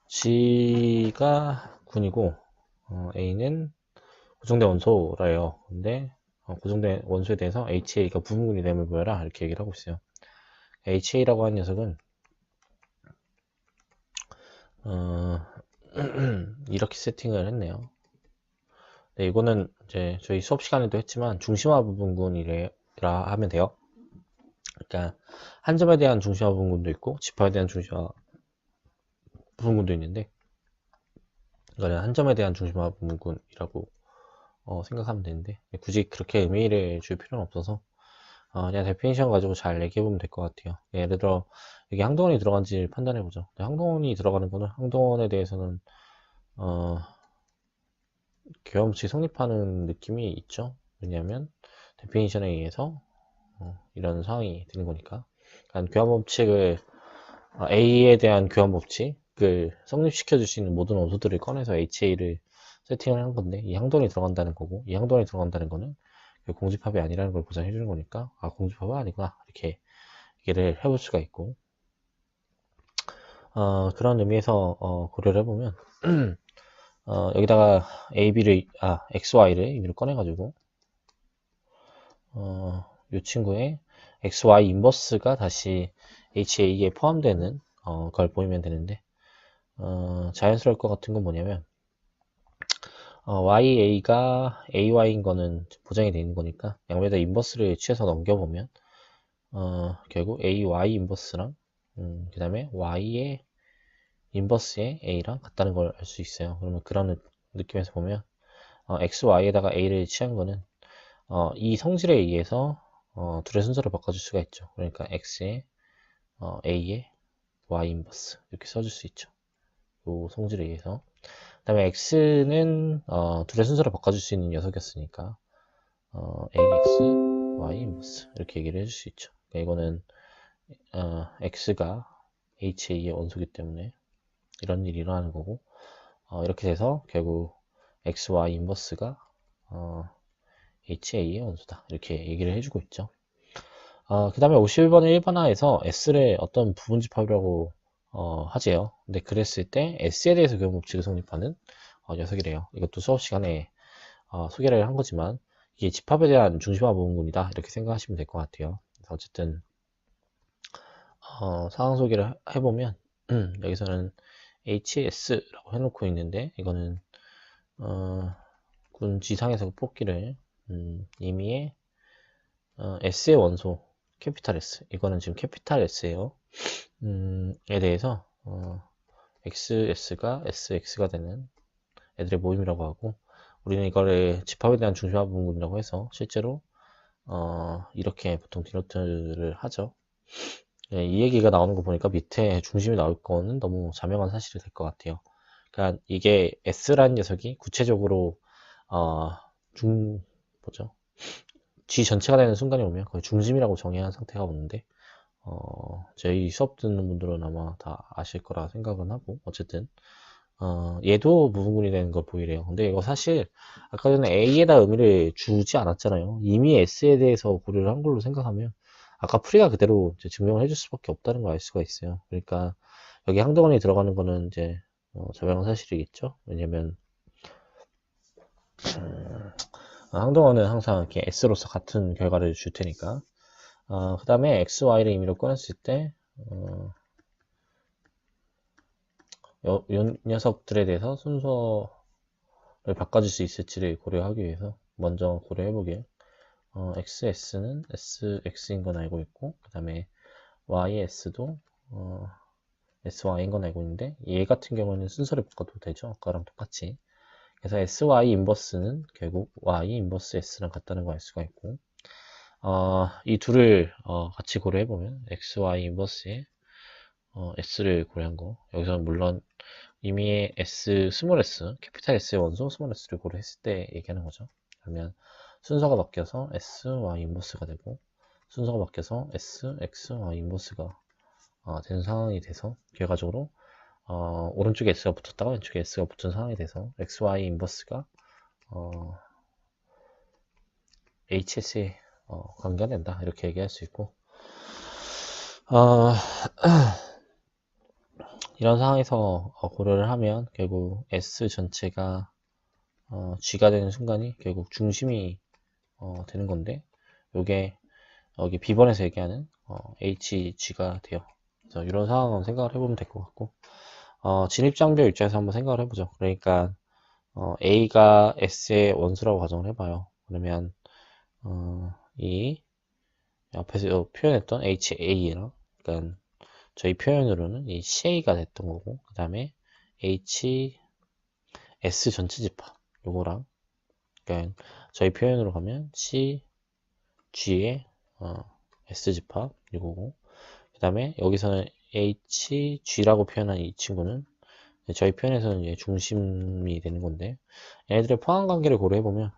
G가 군이고 A는 고정된 원소라요. 근데 고정된 원소에 대해서 HA가 부분군이 됨을 보여라 이렇게 얘기를 하고 있어요. HA라고 하는 녀석은 이렇게 세팅을 했네요. 네, 이거는 이제 저희 수업 시간에도 했지만 중심화 부분군이라 하면 돼요. 그러니까 한 점에 대한 중심화 부분군도 있고 집합에 대한 중심화 부분군도 있는데 이거는 한 점에 대한 중심화 부분군이라고 생각하면 되는데 굳이 그렇게 의미를 줄 필요는 없어서 그냥 데피니션 가지고 잘 얘기해보면 될 것 같아요. 예를 들어 여기 항동원이 들어간지 판단해보죠. 항동원이 들어가는 거는 항동원에 대해서는 교험치 성립하는 느낌이 있죠. 왜냐하면 데피니션에 의해서 이런 상황이 되는 거니까. 그러니까 교환 법칙을 A에 대한 교환 법칙을 성립시켜 줄 수 있는 모든 원소들을 꺼내서 HA를 세팅을 한 건데 이 항동이 들어간다는 거고 이 항동이 들어간다는 거는 공집합이 아니라는 걸 보장해 주는 거니까 공집합은 아니구나 이렇게 얘기를 해볼 수가 있고 그런 의미에서 고려를 해보면 여기다가 AB를 XY를 임의로 꺼내가지고 이 친구의 XY 인버스가 다시 HA에 포함되는 걸 보이면 되는데 자연스러울 것 같은 건 뭐냐면 YA가 AY인 거는 보장이 되어 있는 거니까 양면에다 인버스를 취해서 넘겨보면 결국 AY 인버스랑 그 다음에 Y의 인버스의 A랑 같다는 걸 알 수 있어요. 그러면 그런 느낌에서 보면 XY에다가 A를 취한 거는 이 성질에 의해서 둘의 순서를 바꿔줄 수가 있죠. 그러니까 X의 A의 Y 인버스 이렇게 써줄 수 있죠. 이 성질에 의해서. 그 다음에 X는 둘의 순서를 바꿔줄 수 있는 녀석이었으니까 AX, Y 인버스 이렇게 얘기를 해줄 수 있죠. 그러니까 이거는 X가 HA의 원소기 때문에 이런 일이 일어나는 거고 이렇게 돼서 결국 X, Y 인버스가 HA의 원소다 이렇게 얘기를 해주고 있죠. 그 다음에 51번은 일반화에서 S를 어떤 부분집합이라고 하지요. 근데 그랬을 때 S에 대해서 교환 법칙을 성립하는 녀석이래요. 이것도 수업 시간에 소개를 한 거지만 이게 집합에 대한 중심화 부분군이다 이렇게 생각하시면 될 것 같아요. 그래서 어쨌든 상황 소개를 해보면 여기서는 HS라고 해놓고 있는데 이거는 군 지상에서 뽑기를 임의의 S의 원소 캐피탈 S 이거는 지금 캐피탈 S예요. 에 대해서 XS가 SX가 되는 애들의 모임이라고 하고 우리는 이거를 집합에 대한 중심화 부분이라고 해서 실제로 이렇게 보통 디노트를 하죠. 예, 이 얘기가 나오는 거 보니까 밑에 중심이 나올 거는 너무 자명한 사실이 될 것 같아요. 그러니까 이게 S라는 녀석이 구체적으로 뭐죠? G 전체가 되는 순간이 오면 거의 중심이라고 정의한 상태가 오는데 저희 수업 듣는 분들은 아마 다 아실 거라 생각은 하고 어쨌든 얘도 무분군이 되는 걸 보이래요. 근데 이거 사실 아까 전에 A에다 의미를 주지 않았잖아요. 이미 S에 대해서 고려를 한 걸로 생각하면 아까 프리가 그대로 이제 증명을 해줄 수밖에 없다는 걸 알 수가 있어요. 그러니까 여기 항동원이 들어가는 거는 이제 자명한 사실이겠죠. 왜냐면 항동원은 항상 이렇게 S로서 같은 결과를 줄 테니까 그 다음에 x, y를 임의로 꺼냈을 때 이 녀석들에 대해서 순서를 바꿔줄 수 있을지를 고려하기 위해서 먼저 고려해보게요. xs는 sx인 건 알고 있고, 그 다음에 ys도 sy인 건 알고 있는데, 얘 같은 경우는 순서를 바꿔도 되죠. 아까랑 똑같이. 그래서 sy 인버스는 결국 y 인버스 s랑 같다는 걸 알 수가 있고, 이 둘을 같이 고려해보면 xy 인버스에 s를 고려한 거, 여기서는 물론 이미 스몰 s, 캐피탈 s의 원소 스몰 s를 고려했을 때 얘기하는 거죠. 그러면 순서가 바뀌어서 y 인버스가 되고, 순서가 바뀌어서 y 인버스가 되는 상황이 돼서, 결과적으로 오른쪽에 s가 붙었다가 왼쪽에 s가 붙은 상황이 돼서 y 인버스가 hs에 관계가 된다, 이렇게 얘기할 수 있고, 이런 상황에서 고려를 하면 결국 S 전체가 G가 되는 순간이 결국 중심이 되는 건데, 요게 여기 B번에서 얘기하는 HG가 돼요. 그래서 이런 상황은 생각을 해보면 될 것 같고, 진입장벽 입장에서 한번 생각을 해보죠. 그러니까 A가 S의 원수라고 가정을 해봐요. 그러면 이 앞에서 표현했던 HA랑, 그러니까 저희 표현으로는 이 CA가 됐던 거고, 그 다음에 HS 전체 집합 요거랑, 그러니까 저희 표현으로 가면 C, G의 S 집합 이거고, 그 다음에 여기서는 HG라고 표현한 이 친구는 저희 표현에서는 이제 중심이 되는 건데, 얘네들의 포함 관계를 고려해보면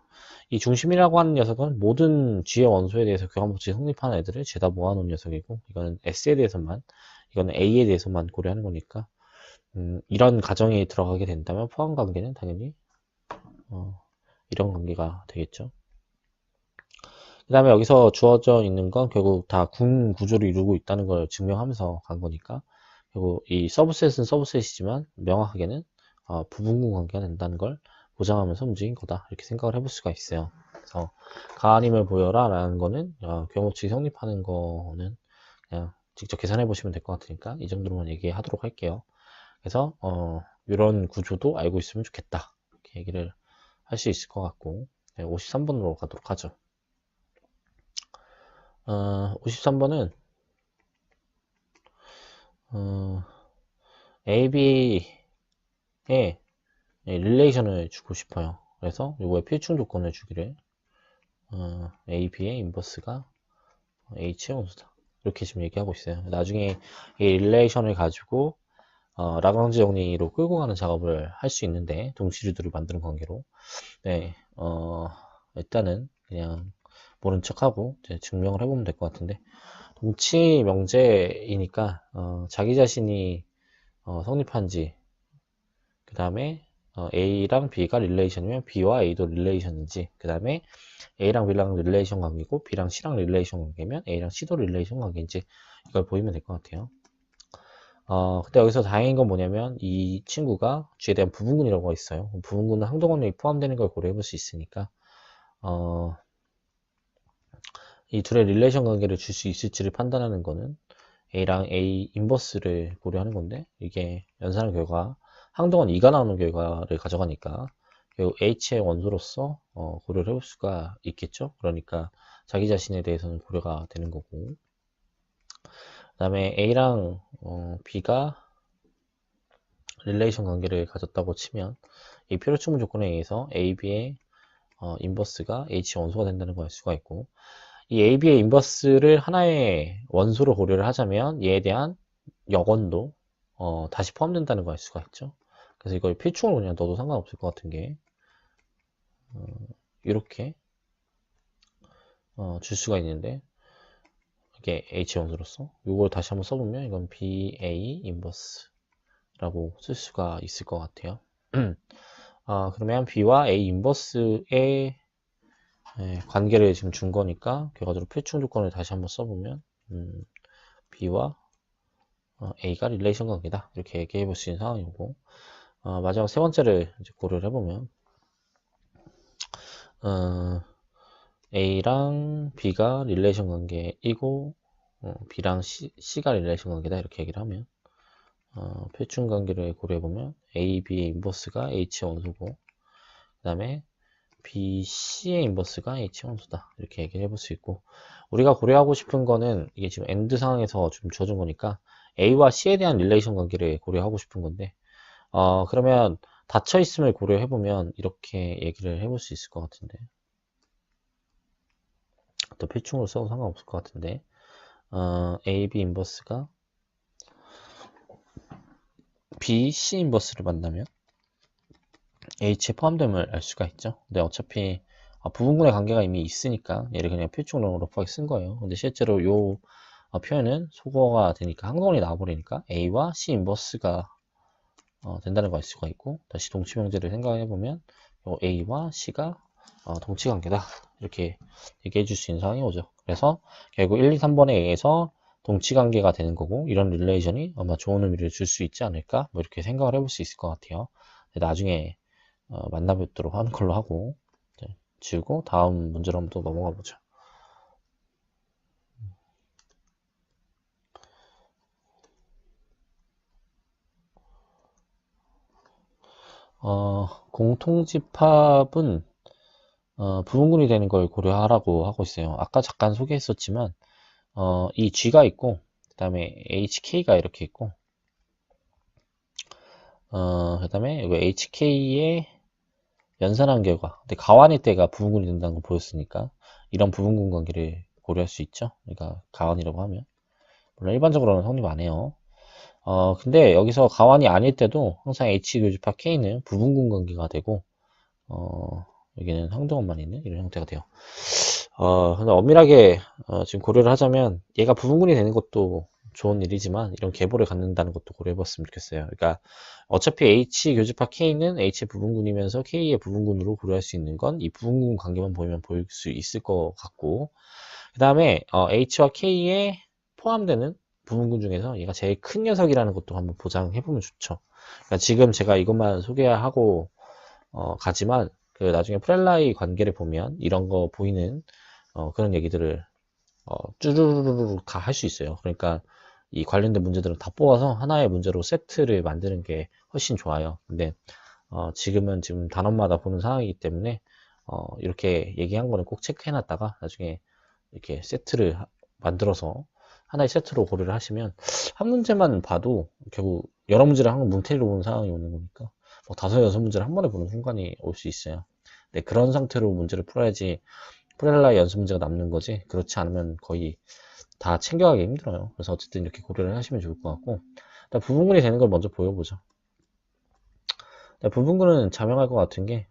이 중심이라고 하는 녀석은 모든 G의 원소에 대해서 교환법칙이 성립하는 애들을 죄다 모아놓은 녀석이고, 이거는 S에 대해서만, 이거는 A에 대해서만 고려하는 거니까, 이런 가정이 들어가게 된다면 포함 관계는 당연히 이런 관계가 되겠죠. 그 다음에 여기서 주어져 있는 건 결국 다 군 구조를 이루고 있다는 걸 증명하면서 간 거니까, 결국 이 서브셋은 서브셋이지만 명확하게는 부분군 관계가 된다는 걸 보장하면서 움직인 거다, 이렇게 생각을 해볼 수가 있어요. 그래서 가아님을 보여라 라는 거는 교환법칙이 성립하는 거는 그냥 직접 계산해 보시면 될 것 같으니까 이 정도로만 얘기하도록 할게요. 그래서 이런 구조도 알고 있으면 좋겠다, 이렇게 얘기를 할 수 있을 것 같고, 53번으로 가도록 하죠. 53번은 AB의 릴레이션을 주고 싶어요. 그래서 이거의 필충 조건을 주기를 AB의 인버스가 H의 원소다, 이렇게 지금 얘기하고 있어요. 나중에 이 릴레이션을 가지고 라그랑지 정리로 끌고 가는 작업을 할 수 있는데, 동시류들을 만드는 관계로. 네, 일단은 그냥 모른 척하고 이제 증명을 해보면 될 것 같은데, 동치 명제이니까 자기 자신이 성립한지, 그 다음에 A랑 B가 릴레이션이면 B와 A도 릴레이션인지, 그 다음에 A랑 B랑 릴레이션 관계고 B랑 C랑 릴레이션 관계면 A랑 C도 릴레이션 관계인지, 이걸 보이면 될 것 같아요. 근데 여기서 다행인 건 뭐냐면 이 친구가 G에 대한 부분군이라고 있어요. 부분군은 항동원이 포함되는 걸 고려해 볼 수 있으니까 이 둘의 릴레이션 관계를 줄 수 있을지를 판단하는 거는 A랑 A 인버스를 고려하는 건데, 이게 연산한 결과 항동원 2가 나오는 결과를 가져가니까 결국 H의 원소로서 고려를 해볼 수가 있겠죠. 그러니까 자기 자신에 대해서는 고려가 되는 거고, 그 다음에 A랑 B가 릴레이션 관계를 가졌다고 치면 이 필요충분 조건에 의해서 AB의 인버스가 H 원소가 된다는 걸 알 수가 있고, 이 AB의 인버스를 하나의 원소로 고려를 하자면 얘에 대한 역원도 다시 포함된다는 걸 알 수가 있죠. 그래서 이걸 필충으로 그냥 넣어도 상관없을 것 같은 게 이렇게 줄 수가 있는데, 이게 H 원소로서 이걸 다시 한번 써보면 이건 BA 인버스라고 쓸 수가 있을 것 같아요. 그러면 B와 A 인버스의 관계를 지금 준 거니까 결과적으로 필충 조건을 다시 한번 써보면 B와 A가 릴레이션 관계다, 이렇게 얘기해 볼 수 있는 상황이고, 마지막 세 번째를 이제 고려를 해보면 A랑 B가 릴레이션 관계이고 B랑 C가 릴레이션 관계다 이렇게 얘기를 하면 표준 관계를 고려해보면 A, B의 인버스가 H 원소고 그 다음에 B, C의 인버스가 H 원소다 이렇게 얘기를 해볼 수 있고 우리가 고려하고 싶은 거는 이게 지금 엔드 상황에서 좀 주어진 거니까 A와 C에 대한 릴레이션 관계를 고려하고 싶은 건데 그러면 닫혀 있음을 고려해보면 이렇게 얘기를 해볼 수 있을 것 같은데 또 필충으로 써도 상관없을 것 같은데 A, B 인버스가 B, C 인버스를 만나면 H에 포함됨을 알 수가 있죠. 근데 어차피 부분군의 관계가 이미 있으니까 얘를 그냥 필충으로 러프하게 쓴 거예요. 근데 실제로 요 표현은 소거가 되니까 항동원이 나와버리니까 A와 C 인버스가 된다는 걸 알 수가 있고 다시 동치명제를 생각해보면 A와 C가 동치관계다 이렇게 얘기해 줄 수 있는 상황이 오죠. 그래서 결국 1, 2, 3번에 의해서 동치관계가 되는 거고 이런 릴레이션이 아마 좋은 의미를 줄 수 있지 않을까 뭐 이렇게 생각을 해볼 수 있을 것 같아요. 나중에 만나뵙도록 하는 걸로 하고 지우고 다음 문제로 한번 또 넘어가 보죠. 공통집합은 부분군이 되는 걸 고려하라고 하고 있어요. 아까 잠깐 소개했었지만 이 G가 있고 그 다음에 HK가 이렇게 있고 그 다음에 이거 HK의 연산한 결과 근데 가완일 때가 부분군이 된다는 걸 보였으니까 이런 부분군 관계를 고려할 수 있죠. 그러니까 가완이라고 하면 물론 일반적으로는 성립 안 해요. 근데 여기서 가완이 아닐 때도 항상 H 교집합 K는 부분군 관계가 되고 여기는 항동원만 있는 이런 형태가 돼요. 근데 엄밀하게 지금 고려를 하자면 얘가 부분군이 되는 것도 좋은 일이지만 이런 계보를 갖는다는 것도 고려해봤으면 좋겠어요. 그러니까 어차피 H 교집합 K는 H의 부분군이면서 K의 부분군으로 고려할 수 있는 건 이 부분군 관계만 보이면 보일 수 있을 것 같고 그 다음에 H와 K에 포함되는 부분군 중에서 얘가 제일 큰 녀석이라는 것도 한번 보장해보면 좋죠. 그러니까 지금 제가 이것만 소개하고 가지만 그 나중에 프렐라이 관계를 보면 이런 거 보이는 그런 얘기들을 쭈루루루 다 할 수 있어요. 그러니까 이 관련된 문제들은 다 뽑아서 하나의 문제로 세트를 만드는 게 훨씬 좋아요. 근데 지금은 지금 단원마다 보는 상황이기 때문에 이렇게 얘기한 거는 꼭 체크해놨다가 나중에 이렇게 세트를 만들어서 하나의 세트로 고려를 하시면 한 문제만 봐도 결국 여러 문제를 한 문태리로 보는 상황이 오는 거니까 뭐 5, 6문제를 한 번에 보는 순간이 올 수 있어요. 네, 그런 상태로 문제를 풀어야지 프렐라의 연습 문제가 남는 거지 그렇지 않으면 거의 다 챙겨가기 힘들어요. 그래서 어쨌든 이렇게 고려를 하시면 좋을 것 같고 일단 부분군이 되는 걸 먼저 보여보죠. 부분군은 자명할 것 같은 게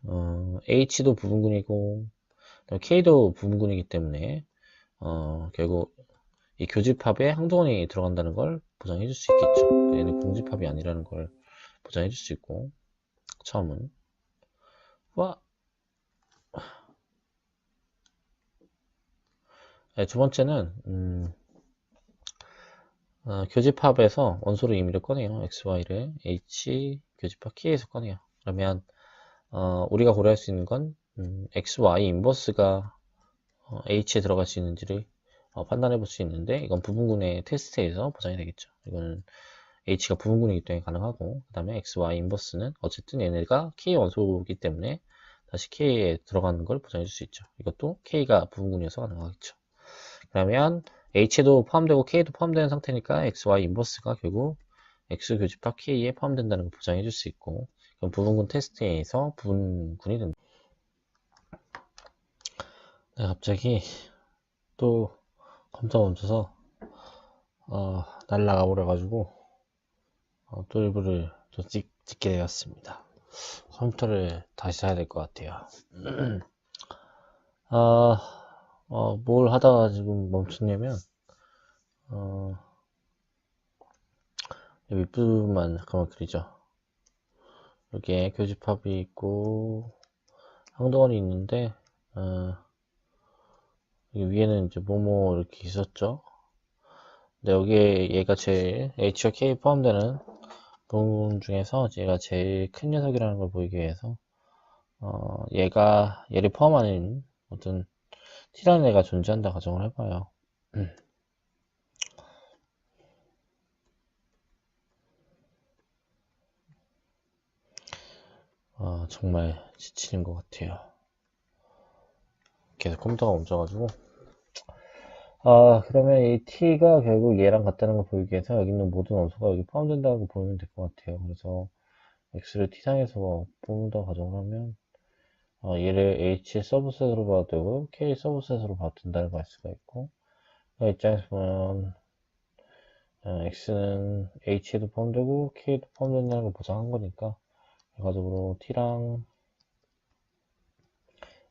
H도 부분군이고 K도 부분군이기 때문에 결국 이 교집합에 항동원이 들어간다는 걸 보장해 줄 수 있겠죠. 얘는 공집합이 아니라는 걸 보장해 줄 수 있고 처음은 네, 두 번째는 교집합에서 원소를 임의를 꺼내요. X, Y를 H 교집합 K에서 꺼내요. 그러면 우리가 고려할 수 있는 건 X, Y 인버스가 H에 들어갈 수 있는지를 판단해 볼 수 있는데 이건 부분군의 테스트에서 보장이 되겠죠. 이거는 H가 부분군이기 때문에 가능하고 그 다음에 X, Y 인버스는 어쨌든 얘네가 K 원소이기 때문에 다시 K에 들어가는 걸 보장해 줄 수 있죠. 이것도 K가 부분군이어서 가능하겠죠. 그러면 H에도 포함되고 K에도 포함되는 상태니까 X, Y 인버스가 결국 X 교집합 K에 포함된다는 걸 보장해 줄 수 있고 그럼 부분군 테스트에서 부분군이 된다. 네, 갑자기 또 검사가 멈춰서 날라가 버려가지고 또 일부를 또 찍게 되었습니다. 컴퓨터를 다시 사야 될 것 같아요. 뭘 하다가 지금 멈췄냐면 윗부분만 잠깐만 그리죠. 여기에 교집합이 있고 항동원이 있는데 여기 위에는 이제 뭐뭐 이렇게 있었죠. 근데 여기에 얘가 제일 H와 K 포함되는 부분 중에서 얘가 제일 큰 녀석이라는 걸 보이기 위해서 얘를 포함하는 어떤 t라는 애가 존재한다 가정을 해봐요. 정말 지치는 것 같아요. 계속 컴퓨터가 멈춰가지고. 그러면 이 t가 결국 얘랑 같다는 걸 보이기 위해서 여기 있는 모든 원소가 여기 포함된다고 보면 될 것 같아요. 그래서 x를 t상에서 뽑는다 가정을 하면 얘를 h의 서브셋으로 봐도 되고 k의 서브셋으로 봐도 된다는 걸 알 수가 있고, 그 입장에서 보면 x는 h에도 포함되고 k에도 포함된다는 걸 보장한 거니까 결과적으로 t랑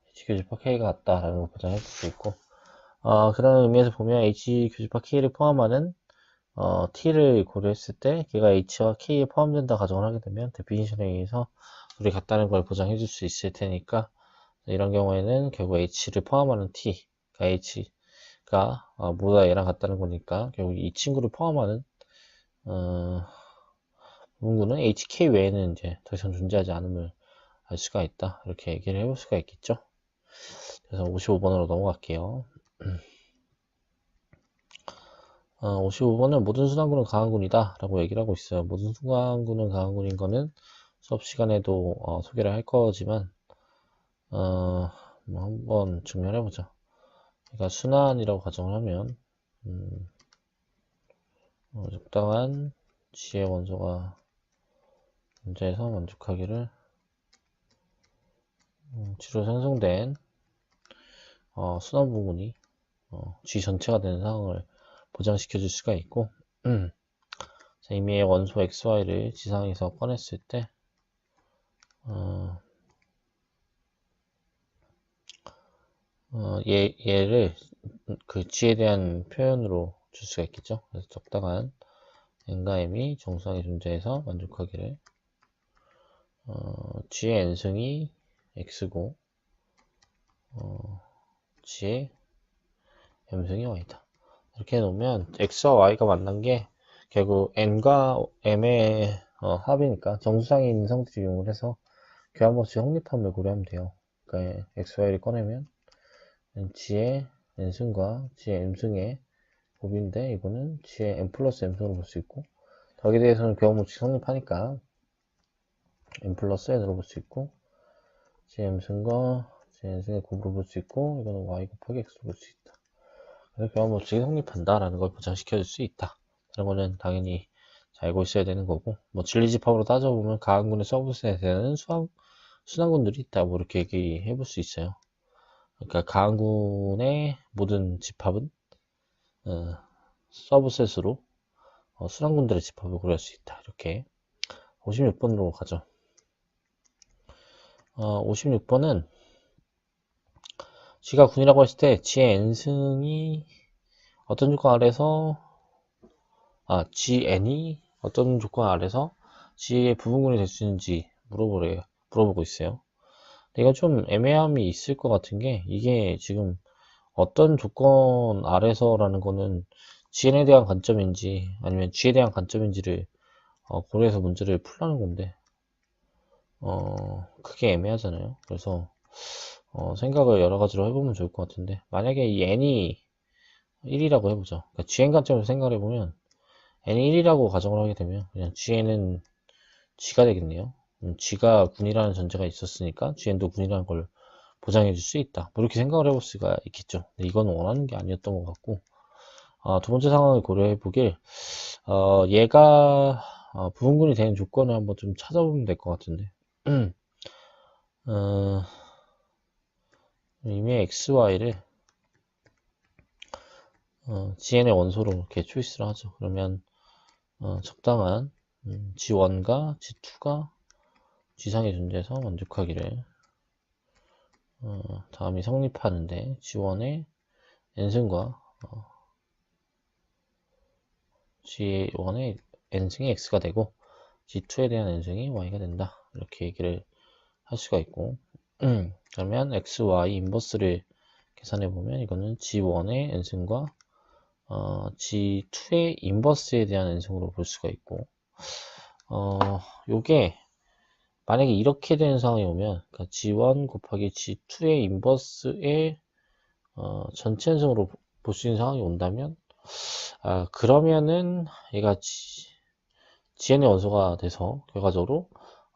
h 교집합 k가 같다라는 걸 보장해 줄 수 있고, 그런 의미에서 보면 h 교집합 k를 포함하는 t를 고려했을 때 걔가 h와 k에 포함된다 가정을 하게 되면 데피니션에 의해서 둘이 같다는 걸 보장해 줄 수 있을 테니까, 이런 경우에는 결국 h를 포함하는 t, 그러니까 h가 모두 다 얘랑 같다는 거니까 결국 이 친구를 포함하는 부분구는 hk 외에는 이제 더 이상 존재하지 않음을 알 수가 있다, 이렇게 얘기를 해볼 수가 있겠죠. 그래서 55번으로 넘어갈게요. 55번은 모든 순환구는 강한군이다 라고 얘기를 하고 있어요. 모든 순환구는 강한군인 거는 수업 시간에도 소개를 할 거지만 뭐 한번 증명해 보죠. 그러니까 순환이라고 가정을 하면 적당한 G의 원소가 존재해서 만족하기를 G로 생성된 순환 부분이 G 전체가 되는 상황을 보장시켜 줄 수가 있고, 자, 이미 원소 XY를 지상에서 꺼냈을 때 얘를 그 G에 대한 표현으로 줄 수가 있겠죠. 그래서 적당한 N과 M이 정수항에 존재해서 만족하기를 G의 N승이 X고 G의 M승이 Y다. 이렇게 해놓으면 X와 Y가 만난 게 결국 N과 M의 합이니까 정수상에 있는 성질을 이용을 해서 교환법칙 성립함을 고려하면 돼요. 그러니까 X, Y를 꺼내면 G의 N승과 G의 M승의 곱인데, 이거는 G의 M 플러스 M승으로 볼 수 있고, 여기에 대해서는 교환법칙 성립하니까 M 플러스 N으로 볼 수 있고, G의 M승과 G의 N승의 곱으로 볼 수 있고, 이거는 Y 곱하기 X로 볼 수 있다. 그래서 교환법칙이 성립한다라는 걸 보장시켜 줄 수 있다. 그런 거는 당연히 잘 알고 있어야 되는 거고, 뭐 진리집합으로 따져보면 가항군의 서브셋에는 순환군들이 있다, 뭐 이렇게 얘기해 볼 수 있어요. 그러니까 가항군의 모든 집합은 서브셋으로 순환군들의 집합을 고려할 수 있다. 이렇게 56번으로 가죠. 56번은 G가 군이라고 했을 때 G의 N승이 어떤 조건 아래서 GN이 어떤 조건 아래서 G의 부분군이 될 수 있는지 물어보고 있어요. 근데 이건 좀 애매함이 있을 것 같은 게, 이게 지금 어떤 조건 아래서라는 거는 GN에 대한 관점인지 아니면 G에 대한 관점인지를 고려해서 문제를 풀라는 건데 그게 애매하잖아요. 그래서 생각을 여러 가지로 해보면 좋을 것 같은데, 만약에 이 n이 1이라고 해보죠. 그러니까 gn 관점에서 생각을 해보면 n이 1이라고 가정을 하게 되면 그냥 gn은 g가 되겠네요. g가 군이라는 전제가 있었으니까 gn도 군이라는 걸 보장해 줄 수 있다, 뭐 이렇게 생각을 해볼 수가 있겠죠. 근데 이건 원하는 게 아니었던 것 같고, 두 번째 상황을 고려해 보길 얘가 부분군이 되는 조건을 한번 좀 찾아보면 될 것 같은데, 이미 XY를 GN의 원소로 이렇게 초이스를 하죠. 그러면 적당한 G1과 G2가 G상에 존재해서 만족하기를 다음이 성립하는데, G1의 N승과 G1의 N승이 X가 되고 G2에 대한 N승이 Y가 된다, 이렇게 얘기를 할 수가 있고, 그러면 X, Y 인버스를 계산해 보면 이거는 G1의 N승과 G2의 인버스에 대한 N승으로 볼 수가 있고, 요게 만약에 이렇게 되는 상황이 오면, 그러니까 G1 곱하기 G2의 인버스의 전체 연승으로 볼 수 있는 상황이 온다면, 그러면은 얘가 GN의 원소가 돼서 결과적으로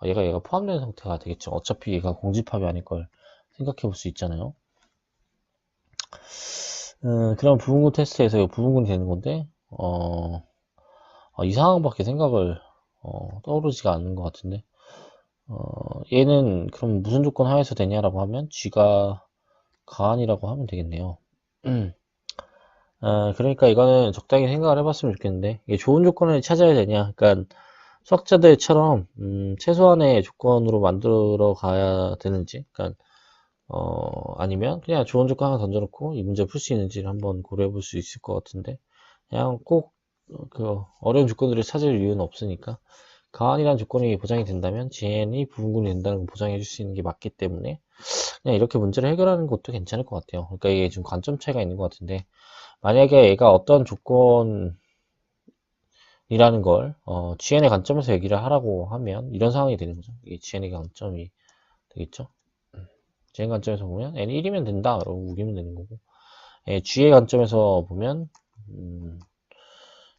얘가 포함된 상태가 되겠죠. 어차피 얘가 공집합이 아닐 걸 생각해 볼 수 있잖아요. 그럼 부분군 테스트에서 이 부분군이 되는 건데, 이 상황밖에 생각을 떠오르지가 않는 것 같은데, 얘는 그럼 무슨 조건 하에서 되냐라고 하면 G가 가한이라고 하면 되겠네요. 그러니까 이거는 적당히 생각을 해봤으면 좋겠는데, 이게 좋은 조건을 찾아야 되냐? 그러니까 수학자들처럼 최소한의 조건으로 만들어 가야 되는지, 그러니까 아니면 그냥 좋은 조건 하나 던져놓고 이 문제 풀 수 있는지를 한번 고려해 볼 수 있을 것 같은데, 그냥 꼭 그 어려운 조건들을 찾을 이유는 없으니까 가한이라는 조건이 보장이 된다면 GN이 부분군이 된다는 걸 보장해 줄 수 있는 게 맞기 때문에 그냥 이렇게 문제를 해결하는 것도 괜찮을 것 같아요. 그러니까 이게 좀 관점 차이가 있는 것 같은데, 만약에 얘가 어떤 조건이라는 걸 GN의 관점에서 얘기를 하라고 하면 이런 상황이 되는 거죠. 이게 GN의 관점이 되겠죠. GN 관점에서 보면 N이 1이면 된다 라고 우기면 되는 거고, G의 관점에서 보면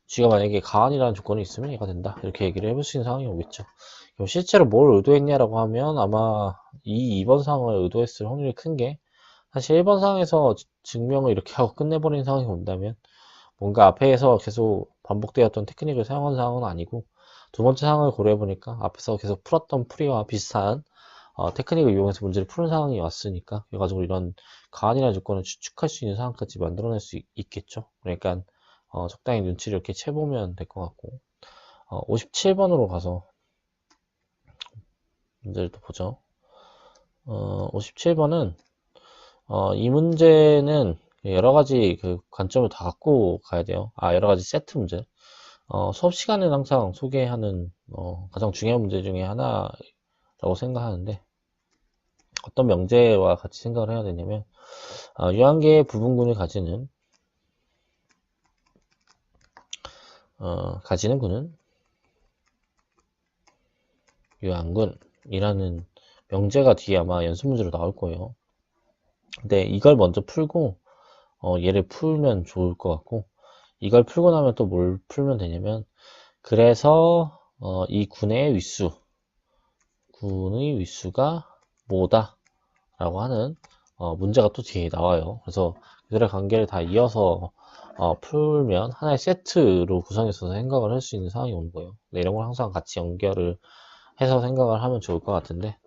G가 만약에 가한이라는 조건이 있으면 얘가 된다 이렇게 얘기를 해볼 수 있는 상황이 오겠죠. 그럼 실제로 뭘 의도했냐라고 하면 아마 2번 상황을 의도했을 확률이 큰 게, 사실 1번 상황에서 증명을 이렇게 하고 끝내버린 상황이 온다면 뭔가 앞에서 계속 반복되었던 테크닉을 사용한 상황은 아니고, 두 번째 상황을 고려해보니까 앞에서 계속 풀었던 풀이와 비슷한 테크닉을 이용해서 문제를 푸는 상황이 왔으니까 결과적으로 이런 가한이라는 조건을 추측할 수 있는 상황까지 만들어낼 수 있겠죠. 그러니까 적당히 눈치를 이렇게 채보면 될 것 같고, 57번으로 가서 문제를 또 보죠. 57번은 이 문제는 여러 가지 그 관점을 다 갖고 가야 돼요. 여러 가지 세트 문제. 수업 시간에는 항상 소개하는 가장 중요한 문제 중에 하나라고 생각하는데, 어떤 명제와 같이 생각을 해야 되냐면, 유한계의 부분군을 가지는 구는 유한군이라는 명제가 뒤에 아마 연습 문제로 나올 거예요. 근데 이걸 먼저 풀고 얘를 풀면 좋을 것 같고, 이걸 풀고 나면 또 뭘 풀면 되냐면, 그래서 이 군의 위수가 뭐다 라고 하는 문제가 또 뒤에 나와요. 그래서 그들의 관계를 다 이어서 풀면 하나의 세트로 구성해서 생각을 할 수 있는 상황이 오는 거예요. 네, 이런 걸 항상 같이 연결을 해서 생각을 하면 좋을 것 같은데,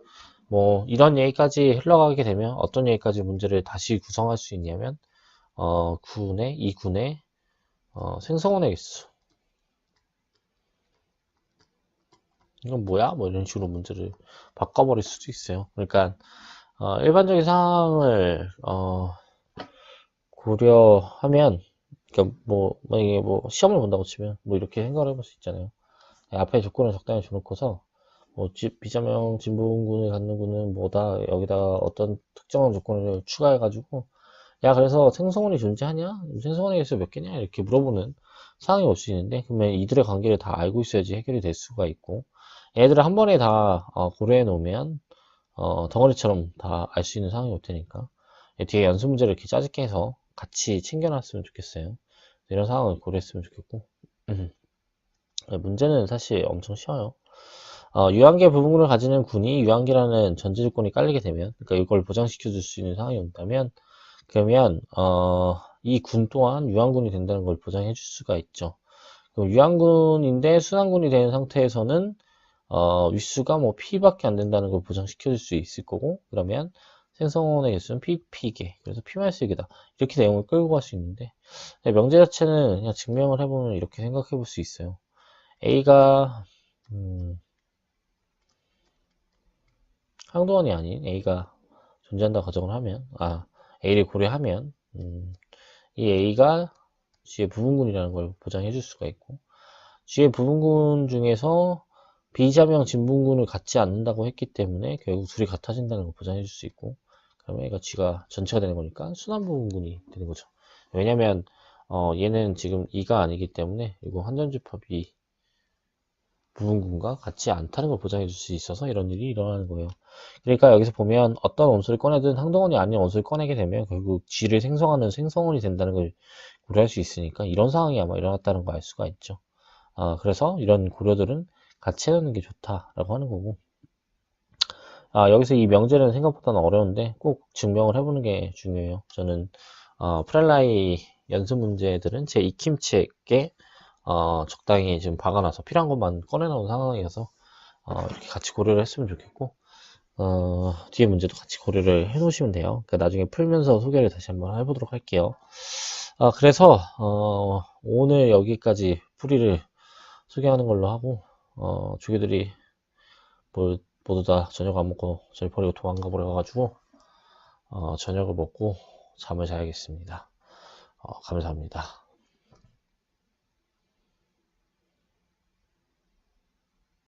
뭐 이런 얘기까지 흘러가게 되면 어떤 얘기까지 문제를 다시 구성할 수 있냐면, 이 군의 생성원의 개수, 이건 뭐야? 뭐 이런 식으로 문제를 바꿔버릴 수도 있어요. 그러니까 일반적인 상황을 고려하면, 그러니까 뭐 만약에 뭐 시험을 본다고 치면 뭐 이렇게 생각을 해볼 수 있잖아요. 앞에 조건을 적당히 줘놓고서 비자명 진분군을 갖는 군은 뭐다, 여기다가 어떤 특정한 조건을 추가해가지고, 야 그래서 생성원이 존재하냐? 생성원의 개수 몇 개냐? 이렇게 물어보는 상황이 올 수 있는데, 그러면 이들의 관계를 다 알고 있어야지 해결이 될 수가 있고, 얘들을 한 번에 다 고려해 놓으면 덩어리처럼 다 알 수 있는 상황이 올 테니까 뒤에 연습 문제를 이렇게 짜집게 해서 같이 챙겨놨으면 좋겠어요. 이런 상황을 고려했으면 좋겠고, 문제는 사실 엄청 쉬워요. 유한계 부분을 가지는 군이 유한계라는 전제 조건이 깔리게 되면, 그러니까 이걸 보장시켜 줄 수 있는 상황이 온다면, 그러면 이 군 또한 유한군이 된다는 걸 보장해 줄 수가 있죠. 그럼 유한군인데 순환군이 되는 상태에서는 위수가 뭐 P밖에 안 된다는 걸 보장시켜 줄 수 있을 거고, 그러면 생성원의 개수는 P개, 그래서 P-1다 이렇게 내용을 끌고 갈 수 있는데, 명제 자체는 그냥 증명을 해보면 이렇게 생각해 볼 수 있어요. A가 항도원이 아닌 A가 존재한다 가정을 하면, A를 고려하면 이 A가 G의 부분군이라는 걸 보장해 줄 수가 있고, G의 부분군 중에서 비자명 진분군을 갖지 않는다고 했기 때문에 결국 둘이 같아진다는 걸 보장해 줄 수 있고, 그러면 얘가 G가 전체가 되는 거니까 순환 부분군이 되는 거죠. 왜냐면 얘는 지금 2가 아니기 때문에 이거 환전집합이 부분군과 같지 않다는 걸 보장해 줄 수 있어서 이런 일이 일어나는 거예요. 그러니까 여기서 보면 어떤 원소를 꺼내든 항동원이 아닌 원소를 꺼내게 되면 결국 G를 생성하는 생성원이 된다는 걸 고려할 수 있으니까 이런 상황이 아마 일어났다는 걸 알 수가 있죠. 그래서 이런 고려들은 같이 해놓는 게 좋다라고 하는 거고, 여기서 이 명제는 생각보다는 어려운데 꼭 증명을 해보는 게 중요해요. 저는 프렐라이 연습 문제들은 제 익힘책에 적당히 지금 박아놔서 필요한 것만 꺼내놓은 상황이어서 이렇게 같이 고려를 했으면 좋겠고, 뒤에 문제도 같이 고려를 해 놓으시면 돼요. 그러니까 나중에 풀면서 소개를 다시 한번 해보도록 할게요. 그래서 오늘 여기까지 풀이를 소개하는 걸로 하고, 조교들이 모두 다 저녁 안 먹고 저를 버리고 도망가 버려가지고 저녁을 먹고 잠을 자야겠습니다. 감사합니다.